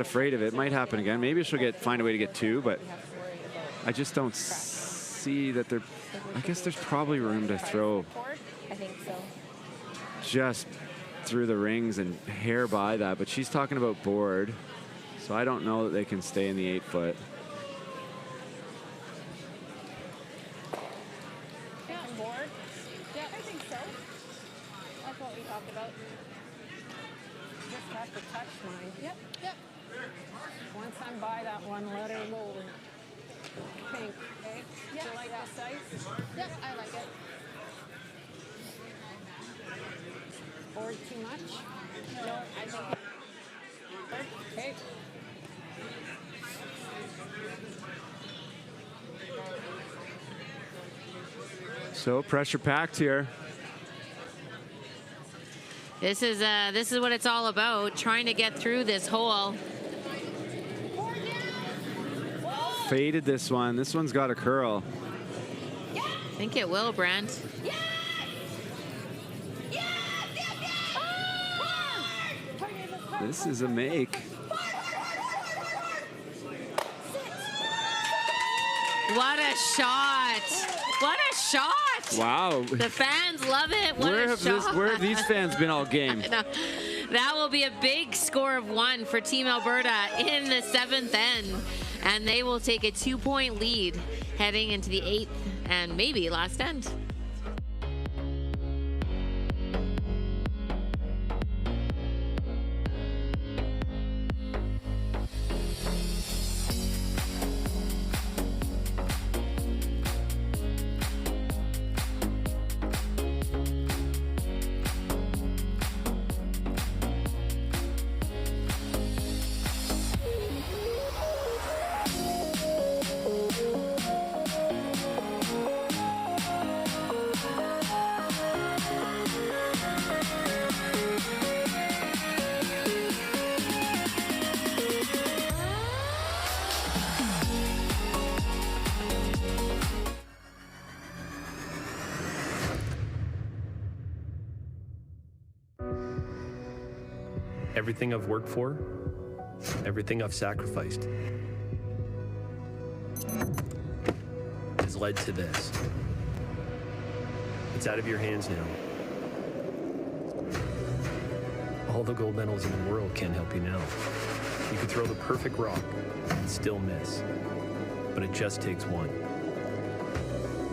afraid of it. It might happen again. Maybe she'll find a way to get 2, but I just don't see that there. I guess there's probably room to throw. I think so. Just through the rings and hair by that, but she's talking about board, so I don't know that they can stay in the 8-foot. Board? Yeah, I think so. That's what we talked about. Just have to touch mine. Yep. Once I'm by that one, let her roll. Pink, okay? Do you like this size? Yep, I like it. Board too much? No, I think. Okay. So pressure packed here. This is what it's all about, trying to get through this hole. faded this one. This one's got a curl. I think it will, Brent. This is a make. What a shot! What a shot! Wow. The fans love it. What a shot. Where have these fans been all game? That will be a big score of 1 for Team Alberta in the 7th end. And they will take a 2-point lead heading into the 8th and maybe last end. Everything I've worked for, everything I've sacrificed, has led to this. It's out of your hands now. All the gold medals in the world can't help you now. You can throw the perfect rock and still miss, but it just takes one.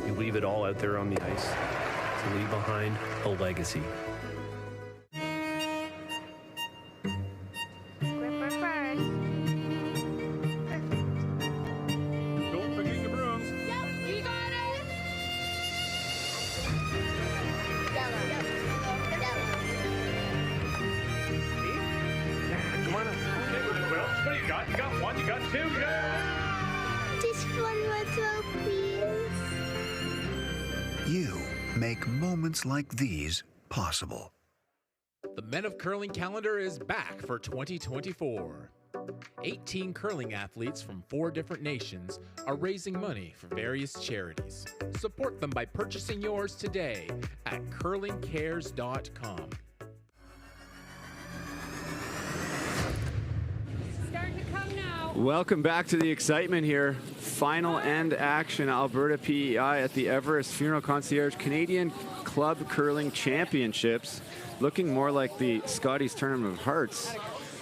You leave it all out there on the ice to leave behind a legacy. You make moments like these possible. The Men of Curling calendar is back for 2024. 18 curling athletes from 4 different nations are raising money for various charities. Support them by purchasing yours today at curlingcares.com. Starting to come now. Welcome back to the excitement here. Final end action, Alberta PEI at the Everest Funeral Concierge Canadian Club Curling Championships. Looking more like the Scotties Tournament of Hearts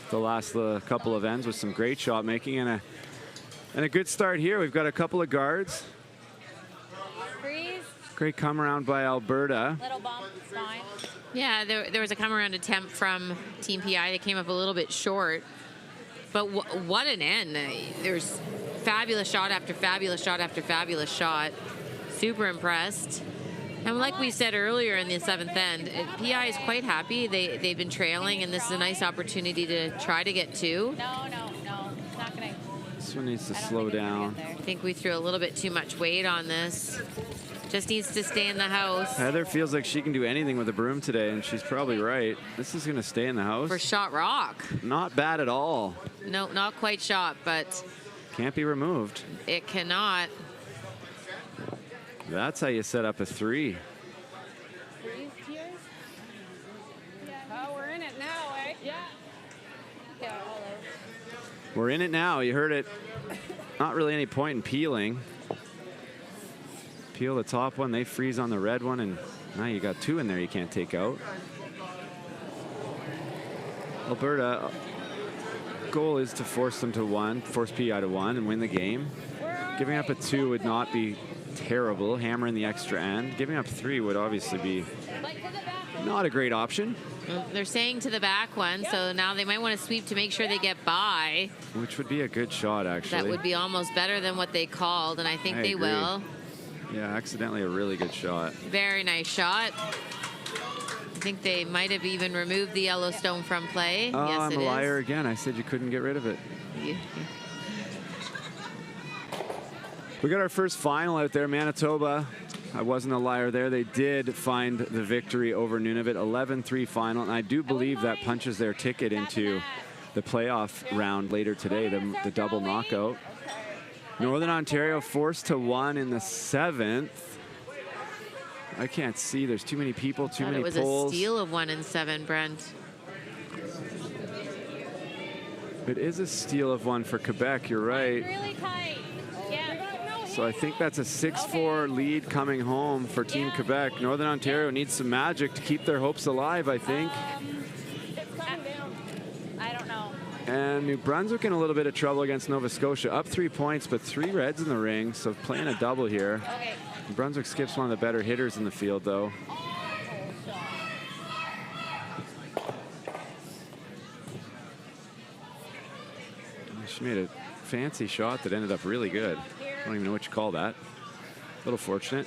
the last couple of ends, with some great shot making and a good start here. We've got a couple of guards. Freeze. Great come around by Alberta. Little bump, it's fine. Yeah, there was a come around attempt from Team PI that came up a little bit short. But what an end. There's fabulous shot after fabulous shot after fabulous shot. Super impressed. And like we said earlier in the 7th end, PI is quite happy. They've been trailing, and this is a nice opportunity to try to get 2. No, it's not gonna. This one needs to slow down. I think we threw a little bit too much weight on this. Just needs to stay in the house. Heather feels like she can do anything with a broom today, and she's probably right. This is going to stay in the house. For shot rock. Not bad at all. No, not quite shot, but can't be removed. It cannot. That's how you set up a 3. Oh, we're in it now, eh? Yeah. Yeah, all over. We're in it now. You heard it. Not really any point in peeling. Peel the top one, they freeze on the red one, and now you got 2 in there you can't take out. Alberta, goal is to force them to 1, force PI to 1 and win the game. Giving up a 2 would not be terrible. Hammering the extra end. Giving up 3 would obviously be not a great option. They're saying to the back one, so now they might want to sweep to make sure they get by. Which would be a good shot, actually. That would be almost better than what they called, and I think they will. Yeah, accidentally a really good shot. Very nice shot. I think they might have even removed the Yellowstone from play. Oh, yes, I'm it a liar is. again. I said you couldn't get rid of it. We got our first final out there, Manitoba. I wasn't a liar there. They did find the victory over Nunavut, 11-3 final, and I do believe that punches their ticket into the playoff round later today, the double knockout. Northern Ontario forced to 1 in the 7th. I can't see. There's too many people, too many polls. It was a steal of 1 in 7, Brent. It is a steal of 1 for Quebec. You're right. Really tight. Yeah. So I think that's a 6-4 lead coming home for Team Quebec. Northern Ontario needs some magic to keep their hopes alive, I think. I don't know. And New Brunswick in a little bit of trouble against Nova Scotia. Up 3 points, but 3 reds in the ring, so playing a double here. Okay. New Brunswick skips one of the better hitters in the field, though. She made a fancy shot that ended up really good. I don't even know what you call that. A little fortunate.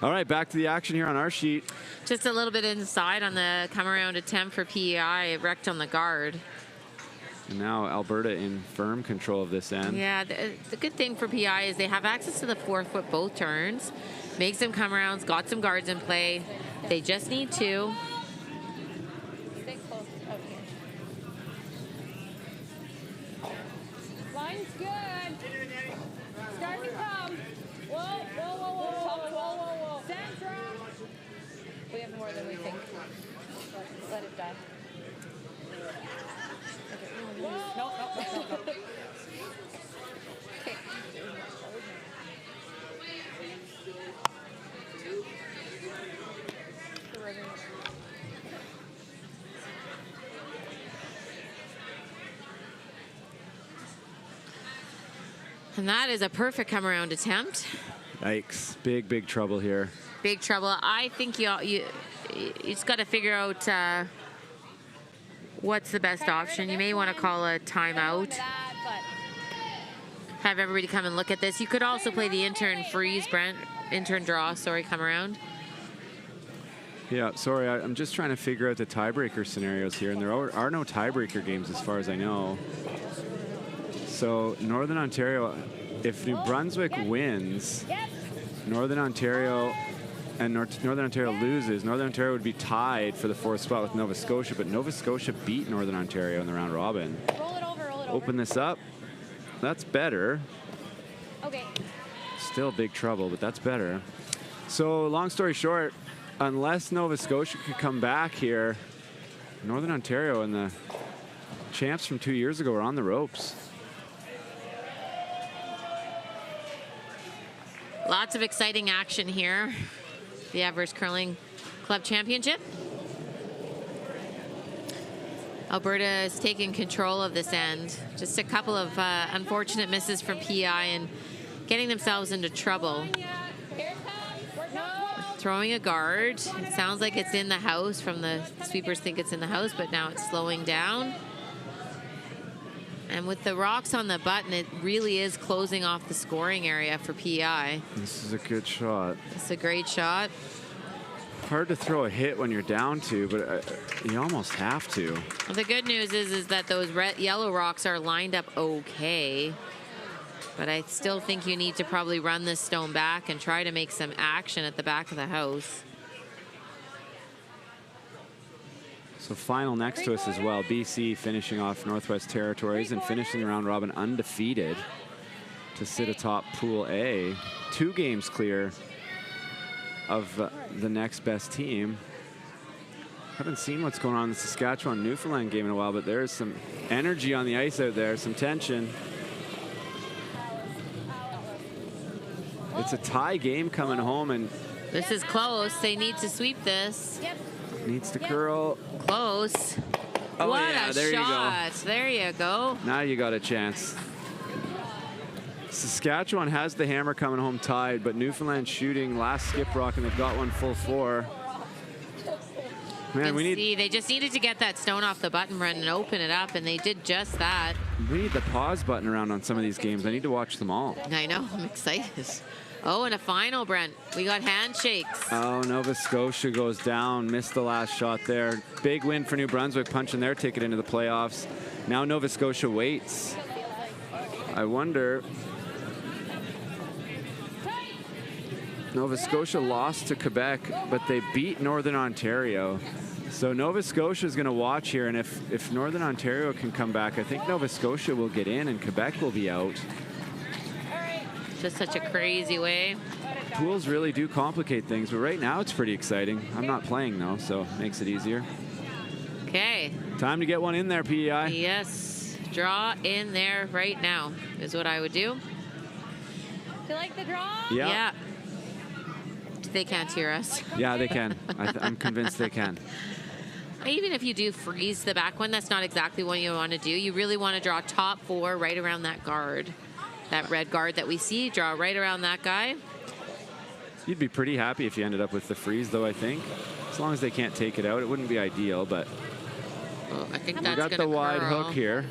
All right, back to the action here on our sheet. Just a little bit inside on the come around attempt for PEI. It wrecked on the guard. And now Alberta in firm control of this end. Yeah, the good thing for PEI is they have access to the 4-foot both turns. Make some come arounds, got some guards in play. They just need to. Stay close. Okay. Line's good. Start to come. Whoa, whoa, whoa, whoa, whoa, whoa, whoa. Sandra. We have more than we think. Let it die. Okay. No. Okay. And that is a perfect come around attempt. Yikes, big trouble here. Big trouble. I think you just got to figure out what's the best option. You may want to call a timeout. Have everybody come and look at this. You could also play the intern freeze, Brent. Intern draw, sorry, come around. Yeah, sorry, I'm just trying to figure out the tiebreaker scenarios here, and there are no tiebreaker games as far as I know. So Northern Ontario, if New Brunswick wins, Northern Ontario and Northern Ontario loses, Northern Ontario would be tied for the 4th spot with Nova Scotia, but Nova Scotia beat Northern Ontario in the round robin. Roll it over. Open this up. That's better. Okay. Still big trouble, but that's better. So long story short, unless Nova Scotia could come back here, Northern Ontario and the champs from 2 years ago are on the ropes. Lots of exciting action here. The Everest Curling Club Championship. Alberta is taking control of this end. Just a couple of unfortunate misses from PEI and getting themselves into trouble. Throwing a guard. It sounds like it's in the house from the sweepers think it's in the house, but now it's slowing down. And with the rocks on the button, it really is closing off the scoring area for PEI. This is a good shot. It's a great shot. Hard to throw a hit when you're down to, but you almost have to. Well, the good news is that those yellow rocks are lined up okay. But I still think you need to probably run this stone back and try to make some action at the back of the house. So final next to us as well, BC finishing off Northwest Territories and finishing the round robin undefeated to sit atop Pool A. 2 games clear of the next best team. Haven't seen what's going on in the Saskatchewan-Newfoundland game in a while, but there's some energy on the ice out there, some tension. It's a tie game coming home, and this is close. They need to sweep this. Needs to curl. Close. Oh, what yeah, a there shot. You go. There you go. Now you got a chance. Saskatchewan has the hammer coming home tied, but Newfoundland shooting last skip rock, and they've got one full 4. Man, they just needed to get that stone off the button, Brent, and open it up, and they did just that. We need the pause button around on some of these games. I need to watch them all. I know. I'm excited. Oh, and a final, Brent. We got handshakes. Oh, Nova Scotia goes down. Missed the last shot there. Big win for New Brunswick, punching their ticket into the playoffs. Now Nova Scotia waits. I wonder. Nova Scotia lost to Quebec, but they beat Northern Ontario. So Nova Scotia is going to watch here, and if Northern Ontario can come back, I think Nova Scotia will get in and Quebec will be out. just such a crazy way. Pools really do complicate things, but right now it's pretty exciting. I'm not playing though, so it makes it easier. Okay. Time to get one in there, PEI. Yes. Draw in there right now is what I would do. Do you like the draw? Yeah. They can't hear us. Yeah, they can. I'm convinced they can. Even if you do freeze the back one, that's not exactly what you want to do. You really want to draw top 4 right around that guard. That red guard that we see, draw right around that guy. You'd be pretty happy if you ended up with the freeze, though, I think. As long as they can't take it out, it wouldn't be ideal, but... Oh, I think we that's got gonna the wide curl. hook here.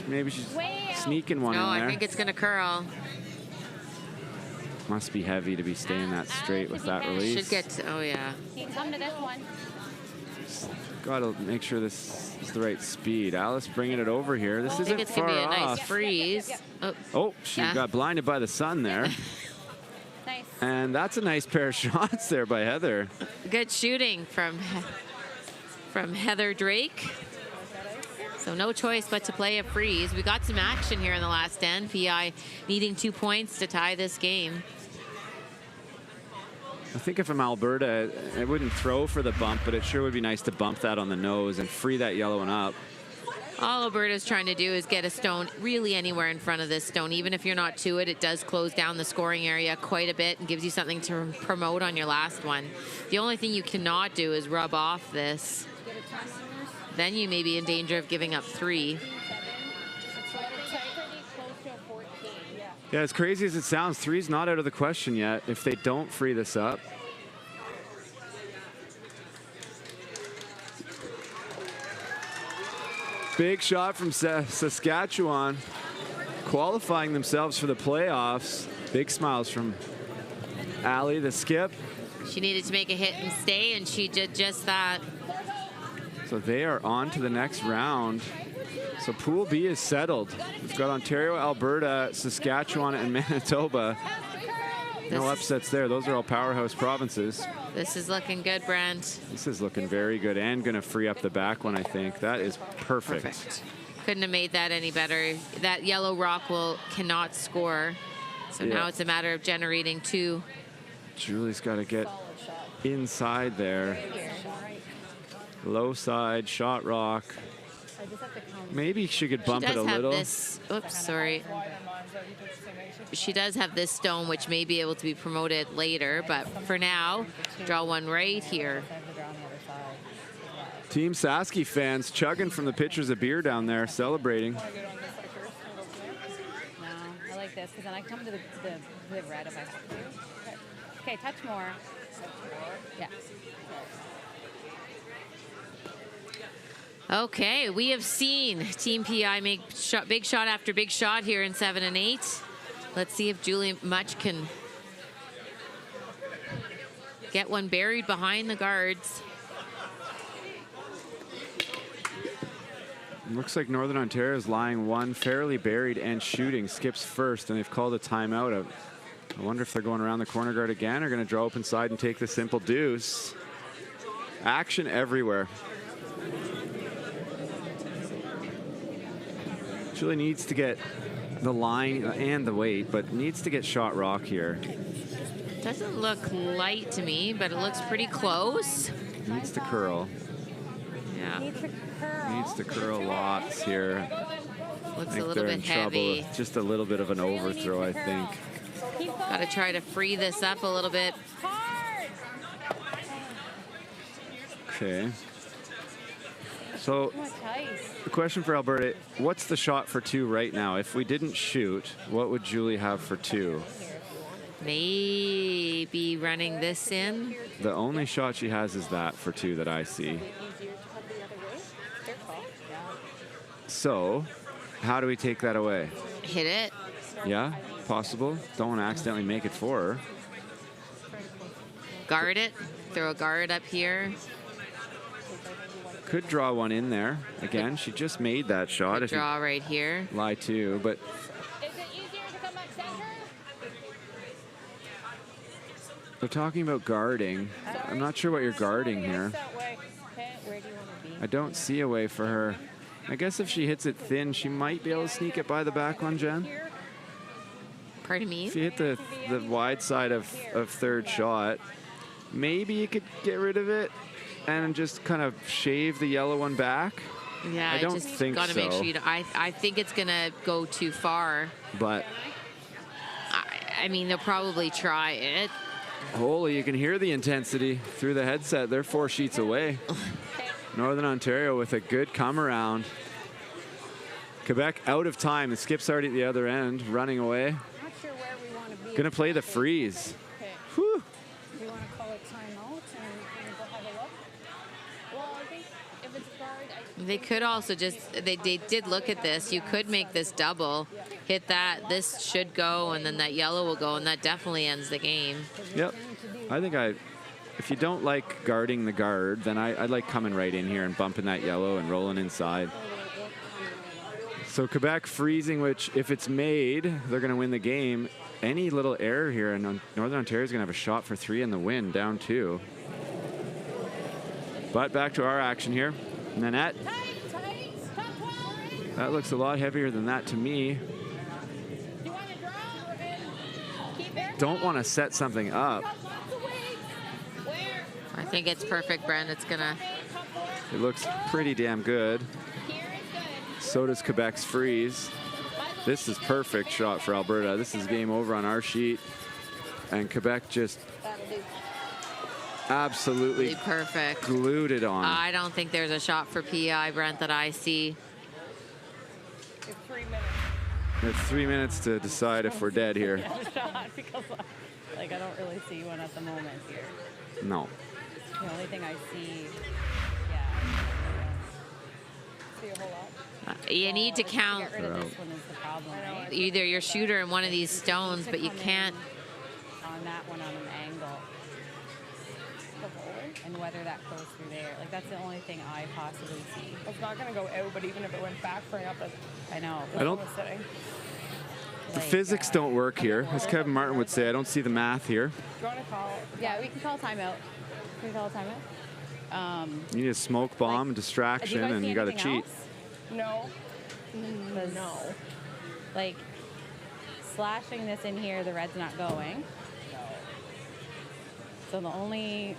Maybe she's sneaking one in there. No, I think it's going to curl. Must be heavy to be staying that straight with that release. Should get to, oh yeah. Come to this one. Got to make sure this is the right speed. Alice bringing it over here. This isn't it's far going to be a off. nice freeze. Oh, she got blinded by the sun there. Nice. And that's a nice pair of shots there by Heather. Good shooting from Heather Drake. So no choice but to play a freeze. We got some action here in the last end. PI needing 2 points to tie this game. I think if I'm Alberta, I wouldn't throw for the bump, but it sure would be nice to bump that on the nose and free that yellow one up. All Alberta's trying to do is get a stone really anywhere in front of this stone. Even if you're not to it, it does close down the scoring area quite a bit and gives you something to promote on your last one. The only thing you cannot do is rub off this. Then you may be in danger of giving up 3. Yeah, as crazy as it sounds, 3's not out of the question yet if they don't free this up. Big shot from Saskatchewan, qualifying themselves for the playoffs. Big smiles from Allie, the skip. She needed to make a hit and stay, and she did just that. So they are on to the next round. So Pool B is settled. We've got Ontario, Alberta, Saskatchewan, and Manitoba. No upsets there. Those are all powerhouse provinces. This is looking good, Brent. This is looking very good and going to free up the back one, I think. That is perfect. Couldn't have made that any better. That yellow rock cannot score. So now it's a matter of generating 2. Julie's got to get inside there. Low side, shot rock. Maybe she could bump it a little. This, oops, sorry. She does have this stone, which may be able to be promoted later, but for now, draw one right here. Team Sasky fans chugging from the pitchers of beer down there, celebrating. No, I like this, because then I come to the red if I have to. Okay, touch more. Yeah. Okay, we have seen Team PI make big shot after big shot here in 7 and 8. Let's see if Julie Much can get one buried behind the guards. Looks like Northern Ontario is lying one fairly buried and shooting. Skips first, and they've called a timeout. I wonder if they're going around the corner guard again or going to draw open side and take the simple deuce. Action everywhere. Julie needs to get the line and the weight, but needs to get shot rock here. Doesn't look light to me, but it looks pretty close. Needs to curl. Yeah. Needs to curl lots here. Looks I think a little they're bit in trouble heavy. with just a little bit of an overthrow, I think. Got to try to free this up a little bit. Okay. So the question for Alberta, what's the shot for 2 right now? If we didn't shoot, what would Julie have for 2? Maybe running this in. The only shot she has is that for 2 that I see. So how do we take that away? Hit it. Yeah, possible. Don't want to accidentally make it for her. Guard it. Throw a guard up here. Could draw one in there. Again, she just made that shot. Good draw right here. Lie too, but Is it easier to come back center? they're talking about guarding. I'm not sure what you're guarding here. Where do you want to be? I don't see a way for her. I guess if she hits it thin, she might be able to sneak it by the back one, Jen. Pardon me? If you hit the wide side of third shot, maybe you could get rid of it and just kind of shave the yellow one back. Yeah, I don't just think gotta so. make sure you don't, I think it's gonna go too far. But I mean, they'll probably try it. holy, you can hear the intensity through the headset. They're 4 sheets away. Northern Ontario with a good come around. Quebec out of time. The skip's already at the other end, running away. Not sure where we want to be. Gonna play the freeze. Okay. Whew. Do you want to call it timeout and go have a look? Well, I think if it's guard, They could also just, they did look at this. You could make this double, hit that, this should go, and then that yellow will go, and that definitely ends the game. Yep. I think if you don't like guarding the guard, then I like coming right in here and bumping that yellow and rolling inside. So Quebec freezing, which if it's made, they're going to win the game. Any little error here, and Northern Ontario is going to have a shot for 3 in the win, down 2. But back to our action here. Nanette. That looks a lot heavier than that to me. Don't want to set something up. I think it's perfect, Brent. It's gonna. It looks pretty damn good. So does Quebec's freeze. This is perfect shot for Alberta. This is game over on our sheet. And Quebec just absolutely perfect. Glued it on. I don't think there's a shot for PI, Brent, that I see. it's 3 minutes. We have 3 minutes to decide if we're dead here. Shot because like I don't really see one at the moment here. No. The only thing I see, See a whole lot. You need to count get rid of this one is the problem, right? either your shooter in one of these stones, but you can't. On that one on an angle. And whether that goes through there. Like, that's the only thing I possibly see. It's not going to go out, but even if it went back for enough, I know. I don't. The physics don't work here. As Kevin Martin would say, I don't see the math here. Do you want to call? Yeah, we can call timeout. Can we call a timeout? You need a smoke bomb, distraction, and you got to cheat. No. No. Like, slashing this in here, the red's not going. No. So the only...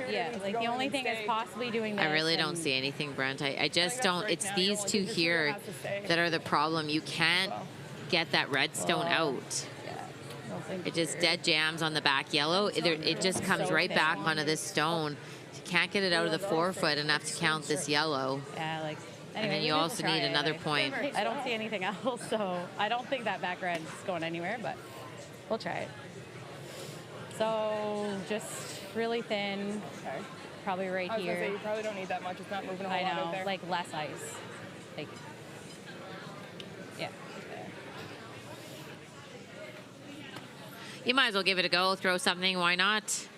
Yeah, like the only thing is possibly doing this. I really don't see anything, Brent. I just don't. It's these two here that are the problem. You can't get that red stone out. It just dead jams on the back yellow. It just comes right back onto this stone. You can't get it out of the 4-foot enough to count this yellow. Yeah, like. And then you also need another point. I don't see anything else, so I don't think that back red is going anywhere, but we'll try it. So just really thin, probably right I was here. gonna say, you probably don't need that much. It's not moving a whole I lot out know, there. like less ice. Like, yeah. You might as well give it a go. Throw something. Why not?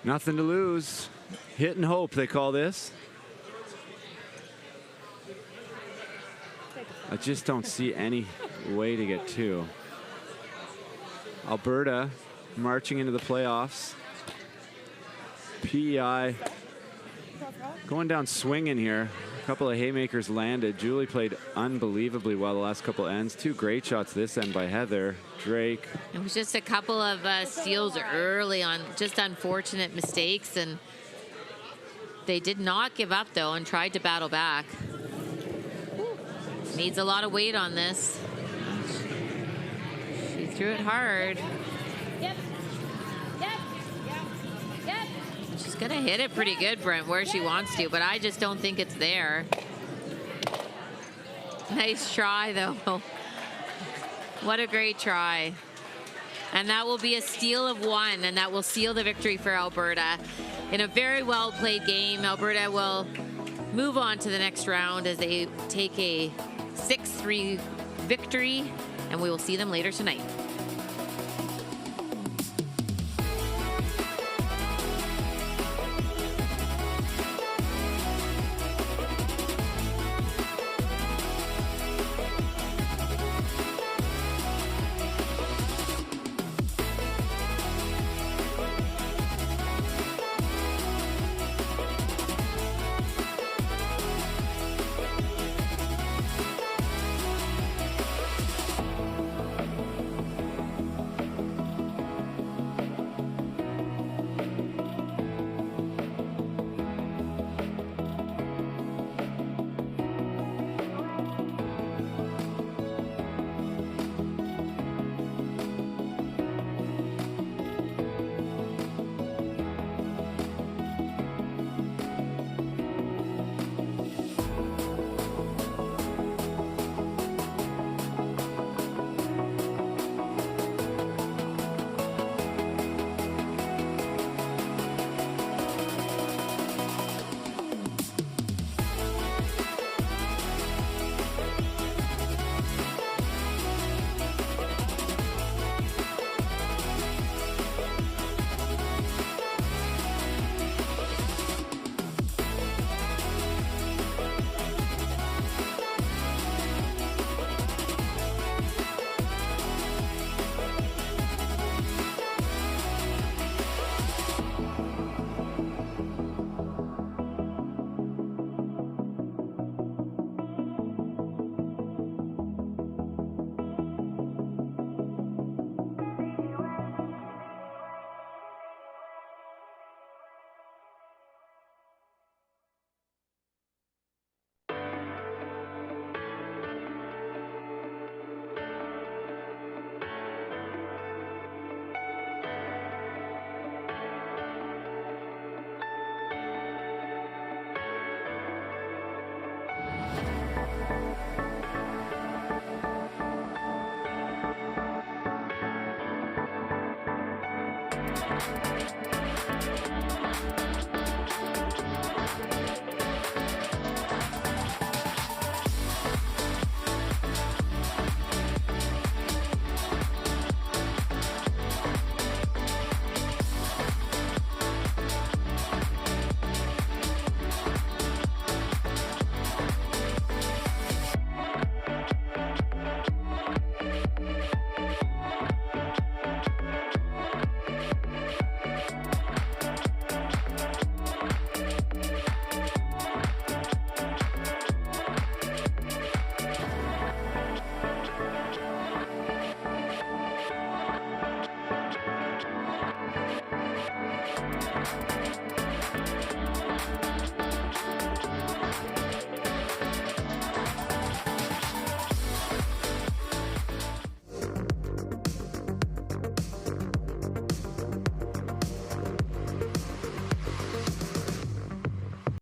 Nothing to lose. Hit and hope, they call this. I just don't see any way to get 2. Alberta marching into the playoffs. PEI going down swinging here. A couple of haymakers landed. Julie played unbelievably well the last couple ends. 2 great shots this end by Heather. Drake. It was just a couple of steals early on, just unfortunate mistakes, and they did not give up, though, and tried to battle back. Needs a lot of weight on this. She threw it hard. Yep. Yep. Yep. She's going to hit it pretty good, Brent, where she wants to, but I just don't think it's there. Nice try, though. What a great try. And that will be a steal of 1, and that will seal the victory for Alberta. In a very well-played game, Alberta will move on to the next round as they take a 6-3 victory, and we will see them later tonight.